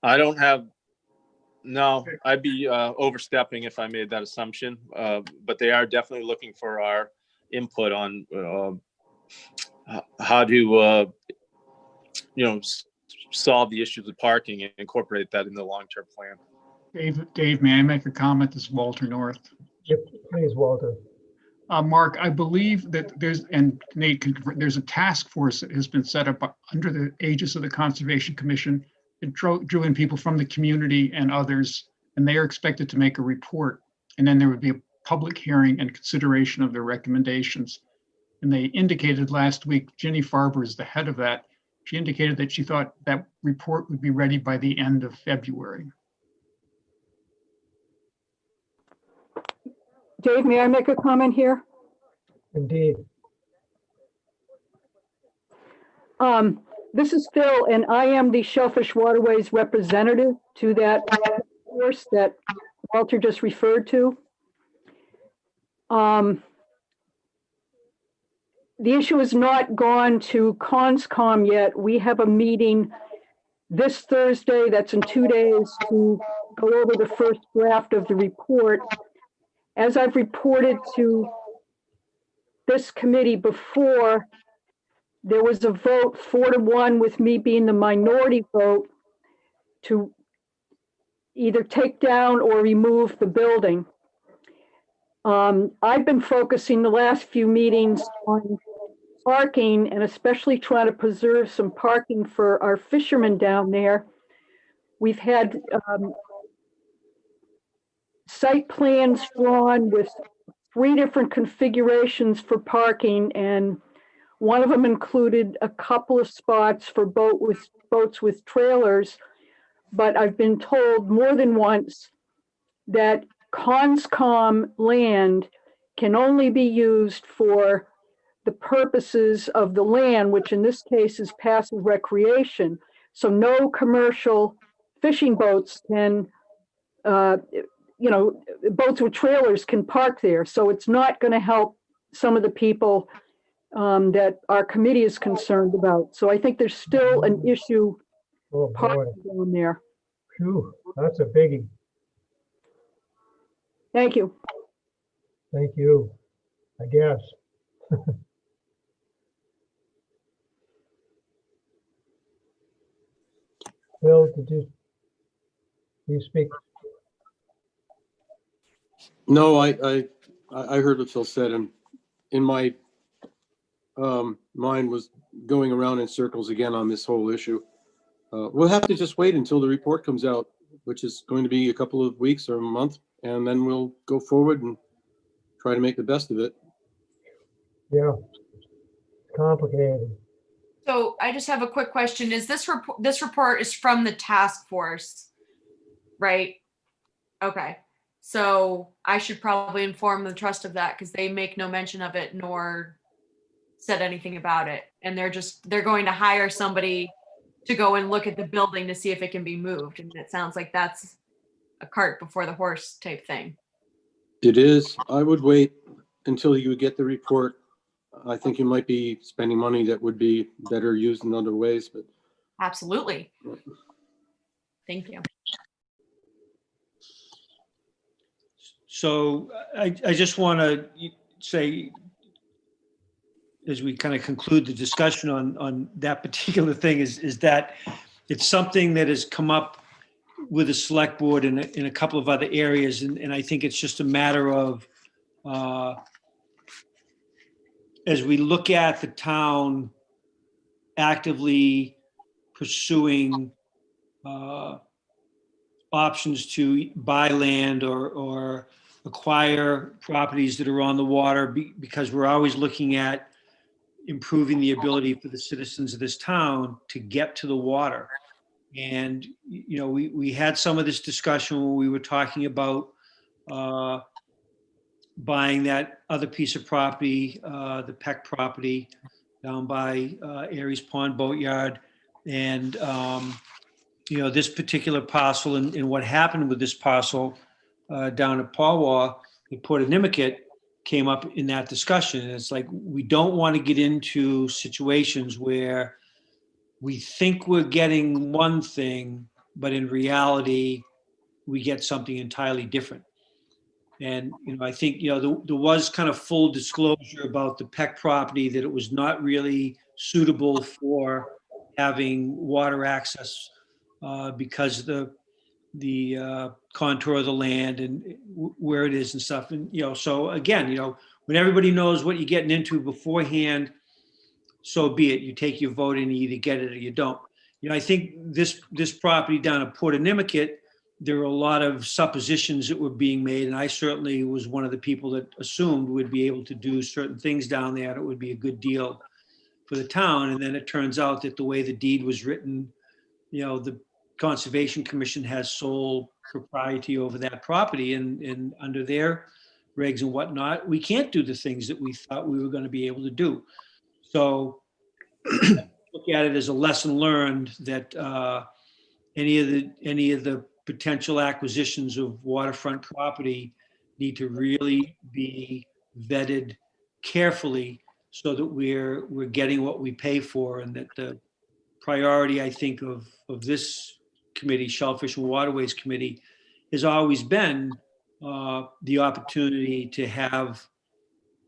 I don't have, no, I'd be overstepping if I made that assumption, but they are definitely looking for our input on how to, solve the issues with parking and incorporate that in the long-term plan. Dave, may I make a comment? This is Walter North. Yep, please, Walter. Mark, I believe that Nate, there's a task force that has been set up under the aegis of the Conservation Commission. It drew in people from the community and others, and they are expected to make a report. And then there would be a public hearing and consideration of their recommendations. And they indicated last week, Ginny Farber is the head of that. She indicated that she thought that report would be ready by the end of February. Dave, may I make a comment here? Indeed. This is Phil, and I am the Shellfish Waterways representative to that force that Walter just referred to. The issue has not gone to CONSCOM yet. We have a meeting this Thursday, that's in 2 days, to go over the first draft of the report. As I've reported to this committee before, there was a vote 4-1 with me being the minority vote to either take down or remove the building. I've been focusing the last few meetings on parking and especially trying to preserve some parking for our fishermen down there. We've had site plans drawn with 3 different configurations for parking, and one of them included a couple of spots for boats with trailers. But I've been told more than once that Conscom land can only be used for the purposes of the land, which in this case is passive recreation. So no commercial fishing boats can, boats with trailers can park there. So it's not going to help some of the people that our committee is concerned about. So I think there's still an issue Oh, boy. parking down there. Phew, that's a biggie. Thank you. Thank you, I guess. Bill, did you speak? No, I heard what Phil said, and in my mind was going around in circles again on this whole issue. We'll have to just wait until the report comes out, which is going to be a couple of weeks or a month, and then we'll go forward and try to make the best of it. Yeah, it's complicated. So I just have a quick question. Is this report is from the task force, right? Okay. So I should probably inform the trust of that because they make no mention of it nor said anything about it. And they're going to hire somebody to go and look at the building to see if it can be moved. And it sounds like that's a cart before the horse type thing. It is. I would wait until you get the report. I think you might be spending money that would be better used in other ways, but. Absolutely. Thank you. So I just want to say, as we kind of conclude the discussion on that particular thing, is that it's something that has come up with the select board in a couple of other areas. And I think it's just a matter of, as we look at the town actively pursuing options to buy land or acquire properties that are on the water, because we're always looking at improving the ability for the citizens of this town to get to the water. And, you know, we had some of this discussion when we were talking about buying that other piece of property, the Peck property down by Aries Pond Boatyard. And, you know, this particular parcel and what happened with this parcel down at Pawa in Port Nimicut came up in that discussion. And it's like, we don't want to get into situations where we think we're getting one thing, but in reality, we get something entirely different. And, you know, I think, you know, there was kind of full disclosure about the Peck property, that it was not really suitable for having water access because the contour of the land and where it is and stuff. And, you know, so again, you know, when everybody knows what you're getting into beforehand, so be it. You take your vote and you either get it or you don't. You know, I think this property down at Port Nimicut, there were a lot of suppositions that were being made, and I certainly was one of the people that assumed we'd be able to do certain things down there, and it would be a good deal for the town. And then it turns out that the way the deed was written, you know, the Conservation Commission has sole propriety over that property, and under their regs and whatnot, we can't do the things that we thought we were going to be able to do. So look at it as a lesson learned that any of the potential acquisitions of waterfront property need to really be vetted carefully so that we're getting what we pay for, and that the priority, I think, of this committee, Shellfish and Waterways Committee, has always been the opportunity to have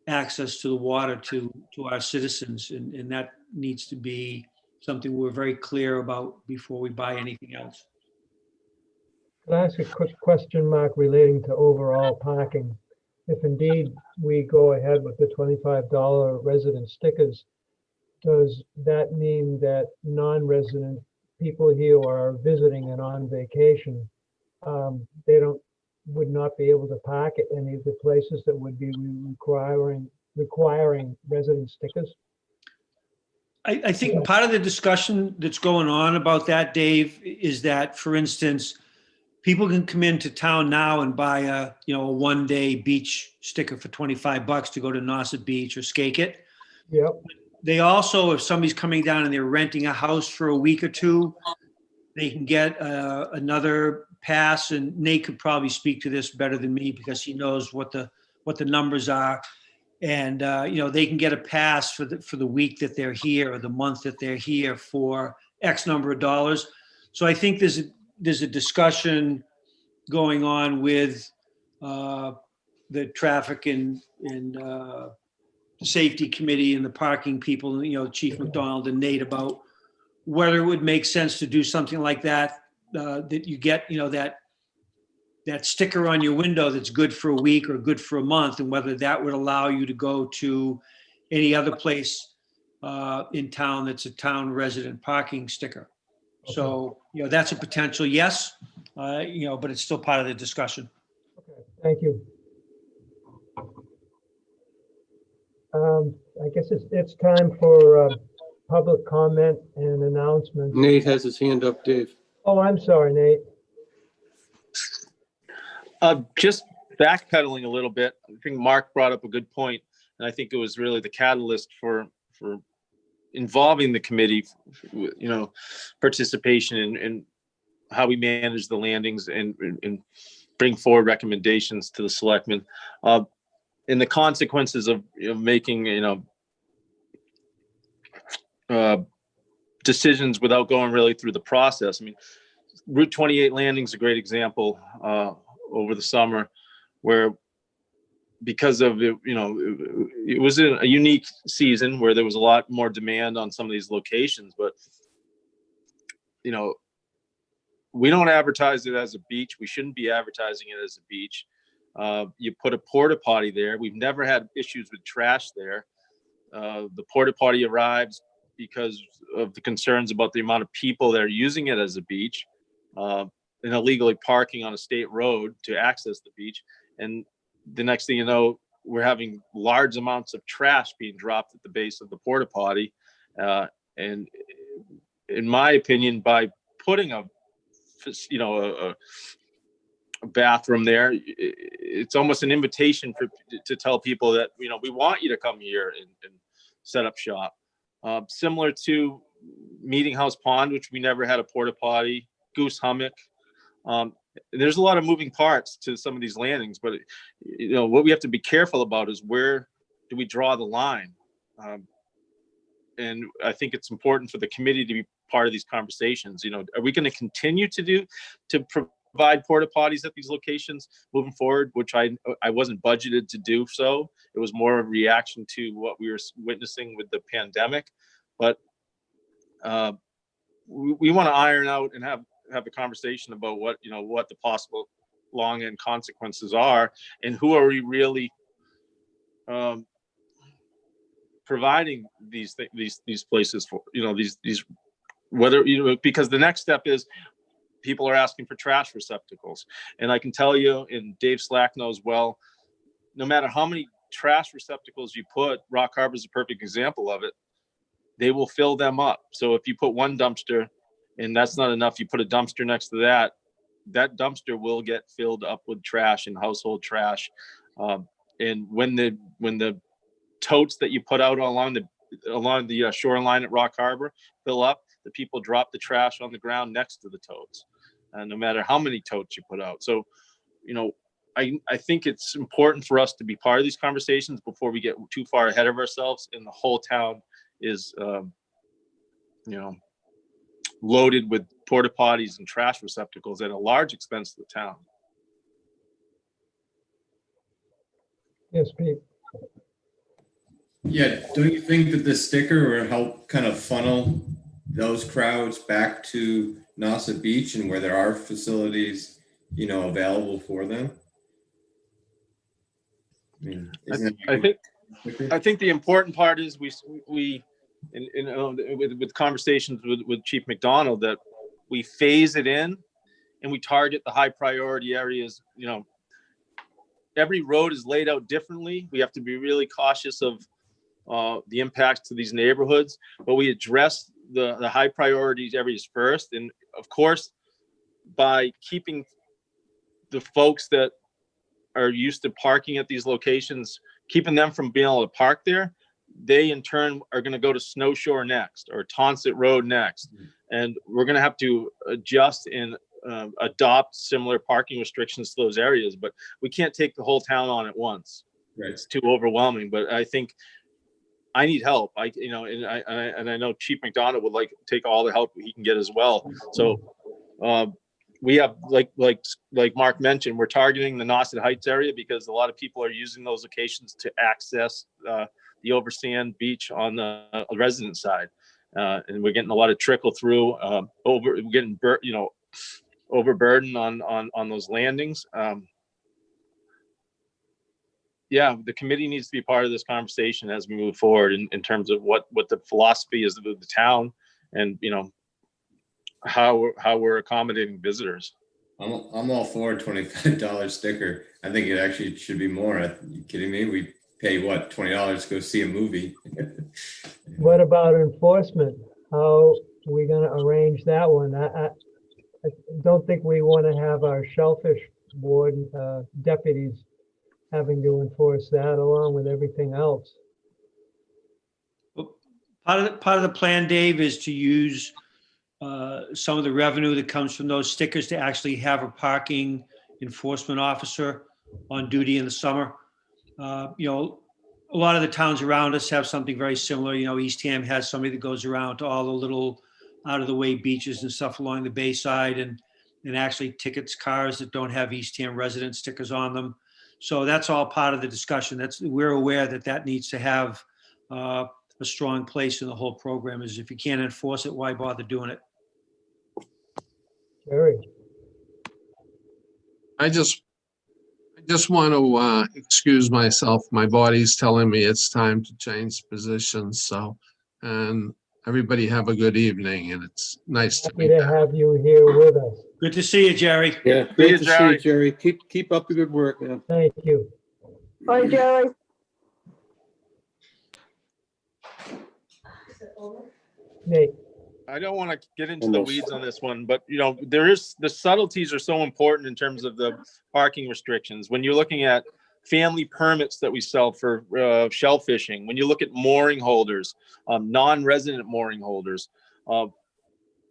access to the water to our citizens. And that needs to be something we're very clear about before we buy anything else. Can I ask a quick question, Mark, relating to overall parking? If indeed we go ahead with the $25 resident stickers, does that mean that non-resident people here who are visiting and on vacation, they would not be able to park at any of the places that would be requiring resident stickers? I think part of the discussion that's going on about that, Dave, is that, for instance, people can come into town now and buy a 1-day beach sticker for $25 to go to Nauset Beach or Skakit. Yep. They also, if somebody's coming down and they're renting a house for a week or two, they can get another pass. And Nate could probably speak to this better than me because he knows what the numbers are. And they can get a pass for the week that they're here or the month that they're here for X number of dollars. So I think there's a discussion going on with the traffic and safety committee and the parking people, Chief McDonald and Nate, about whether it would make sense to do something like that, that you get, that sticker on your window that's good for a week or good for a month, and whether that would allow you to go to any other place in town that's a town resident parking sticker. So, that's a potential yes, but it's still part of the discussion. Okay, thank you. I guess it's time for public comment and announcements. Nate has his hand up, Dave. Oh, I'm sorry, Nate. Just backpedaling a little bit, I think Mark brought up a good point, and I think it was really the catalyst for involving the committee, participation in how we manage the landings and bring forward recommendations to the selectmen, and the consequences of making decisions without going really through the process. I mean, Route 28 landing is a great example over the summer, where because of it, it was a unique season where there was a lot more demand on some of these locations, but we don't advertise it as a beach. We shouldn't be advertising it as a beach. You put a porta potty there. We've never had issues with trash there. The porta potty arrives because of the concerns about the amount of people that are using it as a beach, and illegally parking on a state road to access the beach. And the next thing you know, we're having large amounts of trash being dropped at the base of the porta potty. And in my opinion, by putting a bathroom there, it's almost an invitation to tell people that we want you to come here and set up shop. Similar to Meeting House Pond, which we never had a porta potty, Goose Hummock. There's a lot of moving parts to some of these landings, but what we have to be careful about is where do we draw the line. And I think it's important for the committee to be part of these conversations. Are we going to continue to provide porta potties at these locations moving forward, which I wasn't budgeted to do so. It was more a reaction to what we were witnessing with the pandemic. But we want to iron out and have a conversation about what the possible long end consequences are, and who are we really providing these places for, these whether, because the next step is people are asking for trash receptacles. And I can tell you, and Dave Slack knows well, no matter how many trash receptacles you put, Rock Harbor is a perfect example of it, they will fill them up. So if you put one dumpster and that's not enough, you put a dumpster next to that dumpster will get filled up with trash and household trash. And when the totes that you put out along the shoreline at Rock Harbor fill up, the people drop the trash on the ground next to the totes, no matter how many totes you put out. So, I think it's important for us to be part of these conversations before we get too far ahead of ourselves and the whole town is, loaded with porta potties and trash receptacles at a large expense to the town. Yes, Pete. Yeah, don't you think that this sticker will help kind of funnel those crowds back to Nauset Beach and where there are facilities, you know, available for them? I mean, I think the important part is we with conversations with Chief McDonald, that we phase it in and we target the high priority areas. You know, every road is laid out differently. We have to be really cautious of the impacts to these neighborhoods, but we address the high priority areas first. And of course, by keeping the folks that are used to parking at these locations, keeping them from being able to park there, they in turn are going to go to Snow Shore next or Tonsett Road next. And we're going to have to adjust and adopt similar parking restrictions to those areas, but we can't take the whole town on at once. Right. It's too overwhelming. But I think I need help. I know Chief McDonald would like to take all the help he can get as well. So we have, like Mark mentioned, we're targeting the Nauset Heights area because a lot of people are using those locations to access the Oversand Beach on the resident side, and we're getting a lot of trickle through. We're getting overburdened on those landings. Yeah, the committee needs to be part of this conversation as we move forward in terms of what the philosophy is of the town, and how we're accommodating visitors. I'm all for a $25 sticker. I think it actually should be more. Are you kidding me? We pay what, $20 to go see a movie. What about enforcement? How are we going to arrange that one? I don't think we want to have our Shellfish board deputies having to enforce that along with everything else. Part of the plan, Dave, is to use some of the revenue that comes from those stickers to actually have a parking enforcement officer on duty in the summer. A lot of the towns around us have something very similar. Eastham has somebody that goes around to all the little out of the way beaches and stuff along the bayside and actually tickets cars that don't have Eastham resident stickers on them. So that's all part of the discussion. We're aware that needs to have a strong place in the whole program. Is if you can't enforce it, why bother doing it? Jerry. I just want to excuse myself. My body's telling me it's time to change positions. So, and everybody have a good evening, and it's nice to Happy be to back. have you here with us. Good to see you, Jerry. Yeah, great to see you, Jerry. Keep up the good work, man. Thank you. Bye, Jerry. Nate. I don't want to get into the weeds on this one, but the subtleties are so important in terms of the parking restrictions. When you're looking at family permits that we sell for shell fishing, when you look at mooring holders, non-resident mooring holders,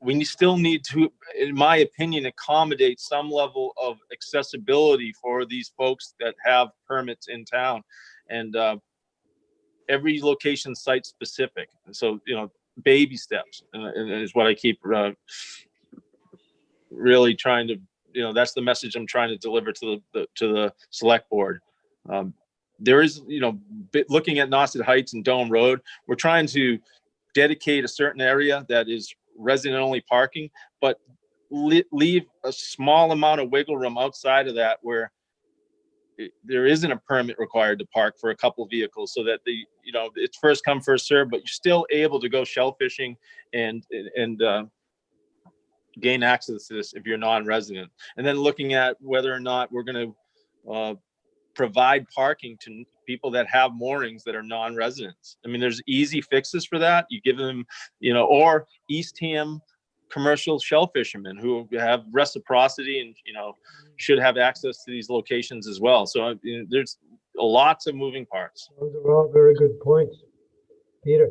we still need to, in my opinion, accommodate some level of accessibility for these folks that have permits in town, and every location site specific. And so, baby steps and is what I keep really trying to, that's the message I'm trying to deliver to the select board. There is, looking at Nauset Heights and Dome Road, we're trying to dedicate a certain area that is resident only parking, but leave a small amount of wiggle room outside of that where there isn't a permit required to park for a couple vehicles, so that it's first come, first serve, but you're still able to go shell fishing and gain access to this if you're non-resident. And then looking at whether or not we're going to provide parking to people that have moorings that are non-residents. I mean, there's easy fixes for that. You give them, or Eastham commercial shell fishermen who have reciprocity and should have access to these locations as well. So there's lots of moving parts. Those are all very good points. Peter.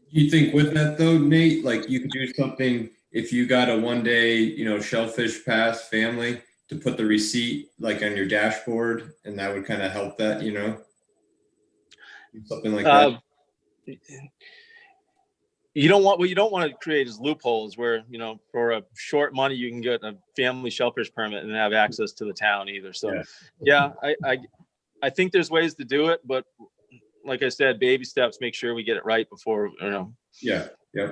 You think with that though, Nate, like you could do something if you got a one-day, shellfish pass family, to put the receipt like on your dashboard, and that would kind of help that, something like that. you don't want, what you don't want to create is loopholes where, you know, for a short money, you can get a family shellfish permit and have access to the town either. So yeah, I think there's ways to do it, but like I said, baby steps, make sure we get it right before, you know. Yeah, yeah.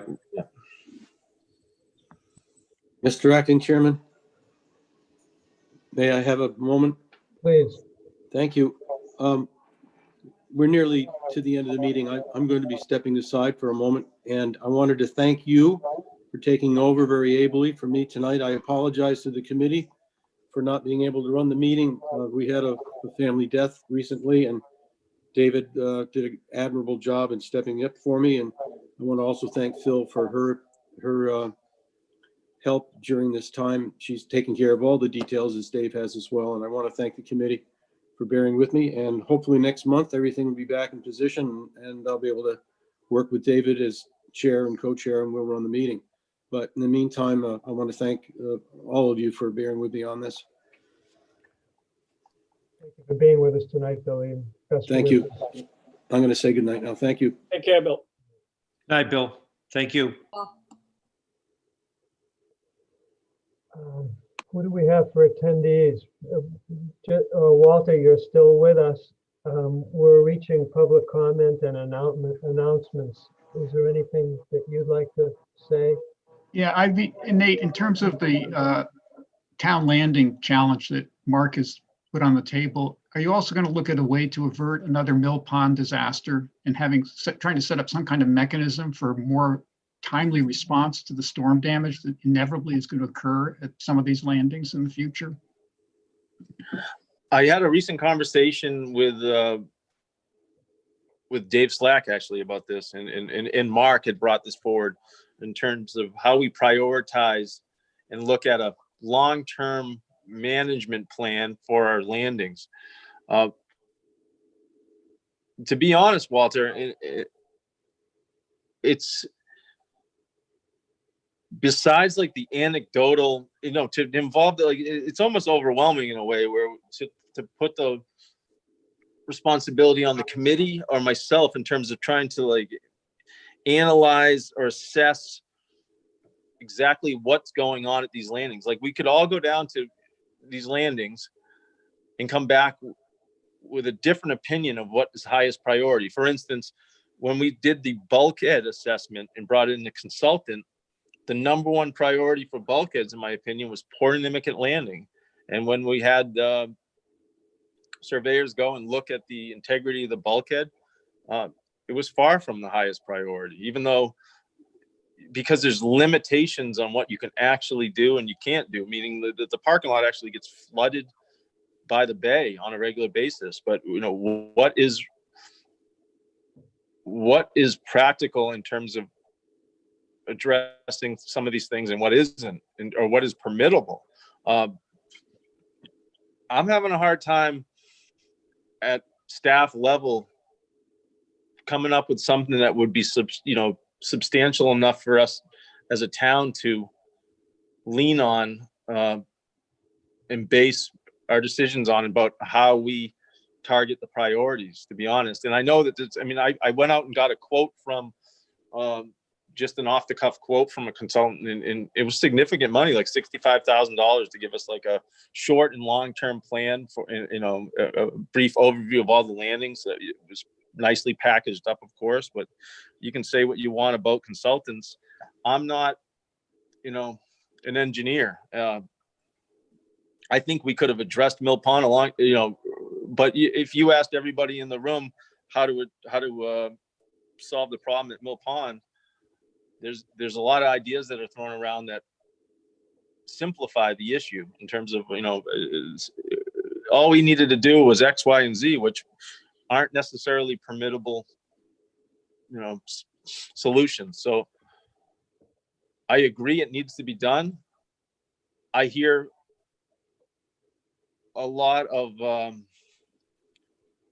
Mr. Acting Chairman, may I have a moment? Please. Thank you. We're nearly to the end of the meeting. I'm going to be stepping aside for a moment, and I wanted to thank you for taking over very ably for me tonight. I apologize to the committee for not being able to run the meeting. We had a family death recently, and David did an admirable job in stepping up for me. And I want to also thank Phil for her help during this time. She's taken care of all the details, as Dave has as well. And I want to thank the committee for bearing with me. And hopefully next month, everything will be back in position, and I'll be able to work with David as chair and co-chair, and we'll run the meeting. But in the meantime, I want to thank all of you for bearing with me on this. Thank you for being with us tonight, Billy. Thank you. I'm going to say good night now. Thank you. Take care, Bill. Night, Bill. Thank you. What do we have for attendees? Walter, you're still with us. We're reaching public comment and announcements. Is there anything that you'd like to say? Yeah, Nate, in terms of the town landing challenge that Mark has put on the table, are you also going to look at a way to avert another mill pond disaster and trying to set up some kind of mechanism for more timely response to the storm damage that inevitably is going to occur at some of these landings in the future? I had a recent conversation with Dave Slack actually about this, and Mark had brought this forward in terms of how we prioritize and look at a long-term management plan for our landings. To be honest, Walter, it's besides like the anecdotal, you know, to involve like it's almost overwhelming in a way where to put the responsibility on the committee or myself in terms of trying to like analyze or assess exactly what's going on at these landings. Like we could all go down to these landings and come back with a different opinion of what is highest priority. For instance, when we did the bulkhead assessment and brought in the consultant, the number one priority for bulkheads, in my opinion, was Port Nimicut Landing. And when we had surveyors go and look at the integrity of the bulkhead, it was far from the highest priority, even though, because there's limitations on what you can actually do and you can't do, meaning that the parking lot actually gets flooded by the bay on a regular basis. But you know, what is practical in terms of addressing some of these things and what isn't, or what is permittable? I'm having a hard time at staff level coming up with something that would be substantial enough for us as a town to lean on and base our decisions on about how we target the priorities, to be honest. And I know that I went out and got a quote from just an off the cuff quote from a consultant, and it was significant money, like $65,000, to give us like a short and long-term plan for, you know, a brief overview of all the landings. It was nicely packaged up, of course, but you can say what you want about consultants. I'm not, you know, an engineer. I think we could have addressed Mill Pond along, you know, but if you asked everybody in the room how to solve the problem at Mill Pond, there's a lot of ideas that are thrown around that simplify the issue in terms of, you know, all we needed to do was X, Y, and Z, which aren't necessarily permittable, you know, solutions. So I agree it needs to be done. I hear a lot of,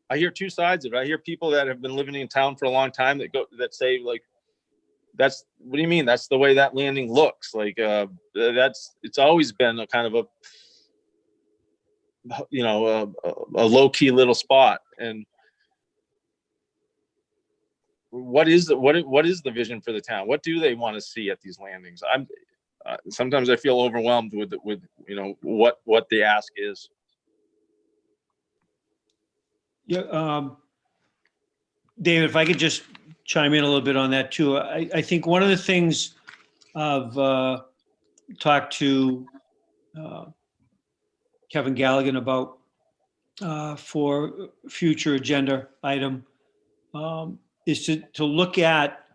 I hear two sides of it. I hear people that have been living in town for a long time that say like, what do you mean? That's the way that landing looks. Like, it's always been a kind of a low key little spot. And what is the vision for the town? What do they want to see at these landings? Sometimes I feel overwhelmed with what the ask is. Yeah, David, if I could just chime in a little bit on that too. I think one of the things I've talked to Kevin Galligan about for future agenda item is to look at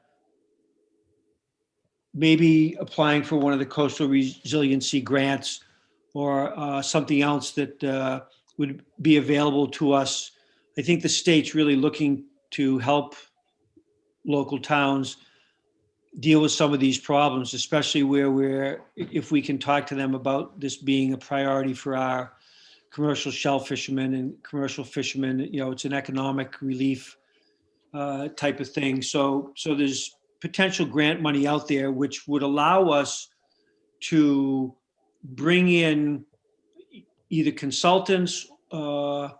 maybe applying for one of the coastal resiliency grants or something else that would be available to us. I think the state's really looking to help local towns deal with some of these problems, especially where if we can talk to them about this being a priority for our commercial shell fishermen and commercial fishermen, it's an economic relief type of thing. So there's potential grant money out there, which would allow us to bring in either consultants or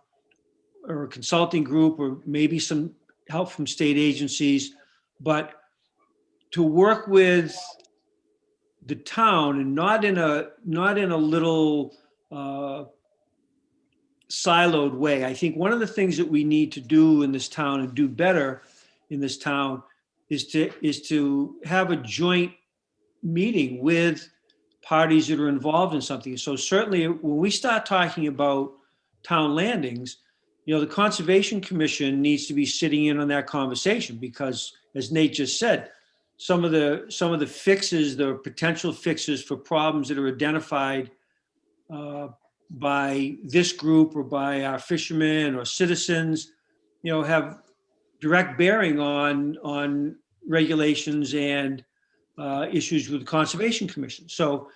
a consulting group, or maybe some help from state agencies, but to work with the town and not in a little siloed way. I think one of the things that we need to do in this town and do better in this town is to have a joint meeting with parties that are involved in something. So certainly when we start talking about town landings, the Conservation Commission needs to be sitting in on that conversation, because as Nate just said, some of the fixes, the potential fixes for problems that are identified by this group or by our fishermen or citizens, have direct bearing on regulations and issues with the Conservation Commission. So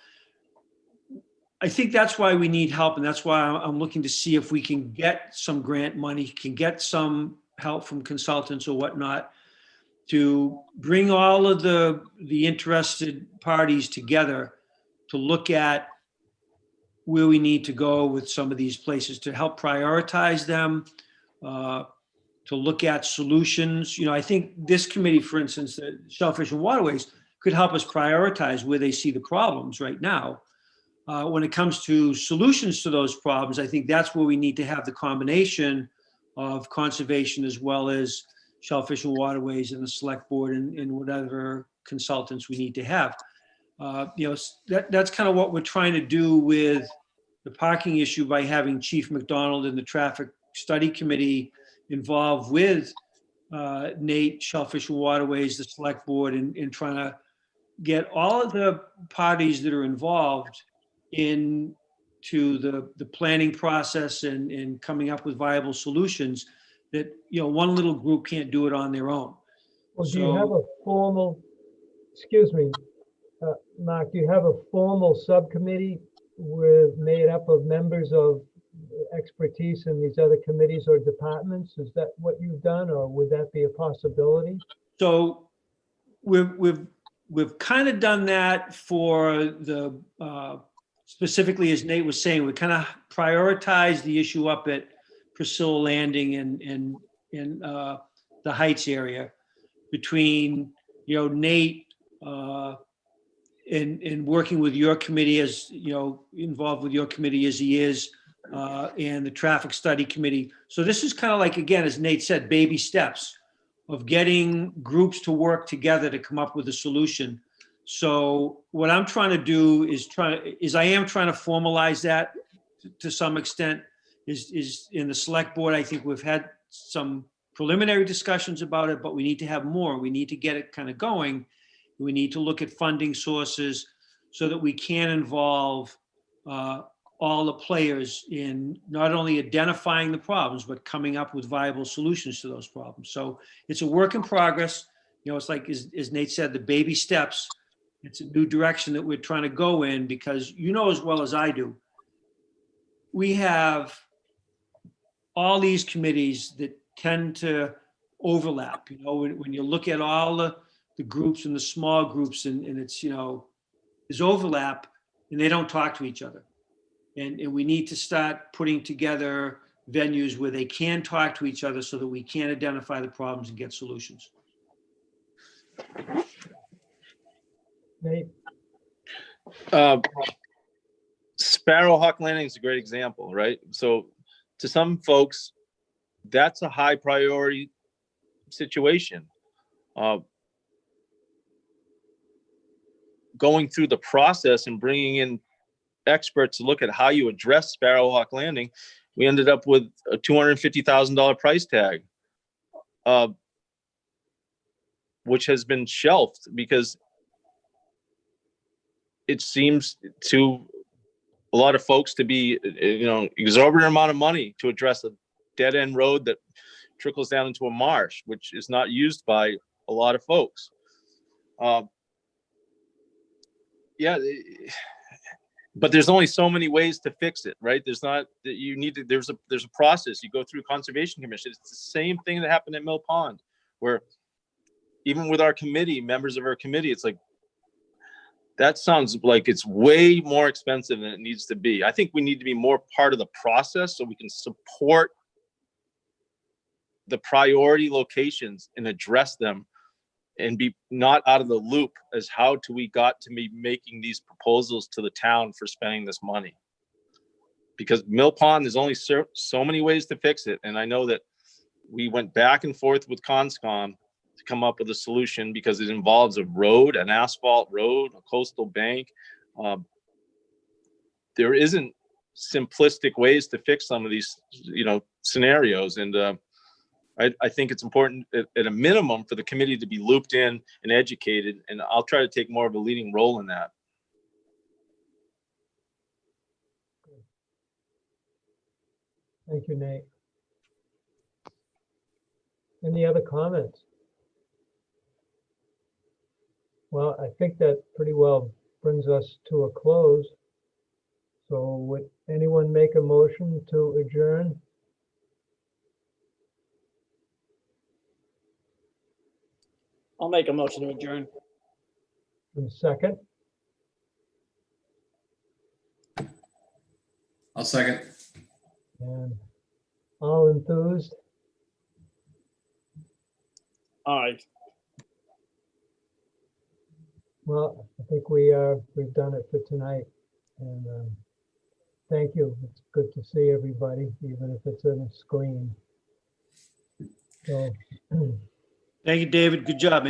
I think that's why we need help, and that's why I'm looking to see if we can get some grant money, can get some help from consultants or whatnot, to bring all of the interested parties together to look at where we need to go with some of these places, to help prioritize them, to look at solutions. I think this committee, for instance, the Shellfish and Waterways, could help us prioritize where they see the problems right now. When it comes to solutions to those problems, I think that's where we need to have the combination of conservation as well as Shellfish and Waterways and the select board and whatever consultants we need to have. That's kind of what we're trying to do with the parking issue by having Chief McDonald and the traffic study committee involved with Nate, Shellfish and Waterways, the select board, and trying to get all of the parties that are involved into the planning process and coming up with viable solutions that, one little group can't do it on their own. Well, do you have a formal, excuse me, Mark, do you have a formal subcommittee made up of members of expertise in these other committees or departments? Is that what you've done, or would that be a possibility? So we've kind of done that for the, specifically as Nate was saying, we kind of prioritized the issue up at Priscilla Landing and the Heights area between, Nate and working with your committee, as, involved with your committee as he is, and the traffic study committee. So this is kind of like, again, as Nate said, baby steps of getting groups to work together to come up with a solution. So what I'm trying to do is I am trying to formalize that to some extent. Is in the select board, I think we've had some preliminary discussions about it, but we need to have more. We need to get it kind of going. We need to look at funding sources so that we can involve all the players in not only identifying the problems, but coming up with viable solutions to those problems. So it's a work in progress. It's like, as Nate said, the baby steps. It's a new direction that we're trying to go in, because as well as I do, we have all these committees that tend to overlap. When you look at all the groups and the small groups, and it's, there's overlap and they don't talk to each other. And we need to start putting together venues where they can talk to each other so that we can identify the problems and get solutions. Nate, Sparrowhawk Landing is a great example, right? So to some folks, that's a high priority situation. Going through the process and bringing in experts to look at how you address Sparrowhawk Landing, we ended up with a $250,000 price tag, which has been shelved because it seems to a lot of folks to be, exorbitant amount of money to address a dead end road that trickles down into a marsh, which is not used by a lot of folks. Yeah, but there's only so many ways to fix it, right? There's not that you need to. There's a process. You go through Conservation Commission. It's the same thing that happened at Mill Pond, where even with our committee, members of our committee, it's like that sounds like it's way more expensive than it needs to be. I think we need to be more part of the process so we can support the priority locations and address them and be not out of the loop as how to we got to be making these proposals to the town for spending this money. Because Mill Pond, there's only so many ways to fix it. And I know that we went back and forth with Conscom to come up with a solution because it involves a road, an asphalt road, a coastal bank. There isn't simplistic ways to fix some of these, scenarios. And I think it's important at a minimum for the committee to be looped in and educated, and I'll try to take more of a leading role in that. thank you, Nate. Any other comments? Well, I think that pretty well brings us to a close. So would anyone make a motion to adjourn? I'll make a motion to adjourn. In a second, I'll second. and all enthused? All right. Well, I think we've done it for tonight. And thank you. It's good to see everybody, even if it's on a screen. So Thank you, David. Good job, man.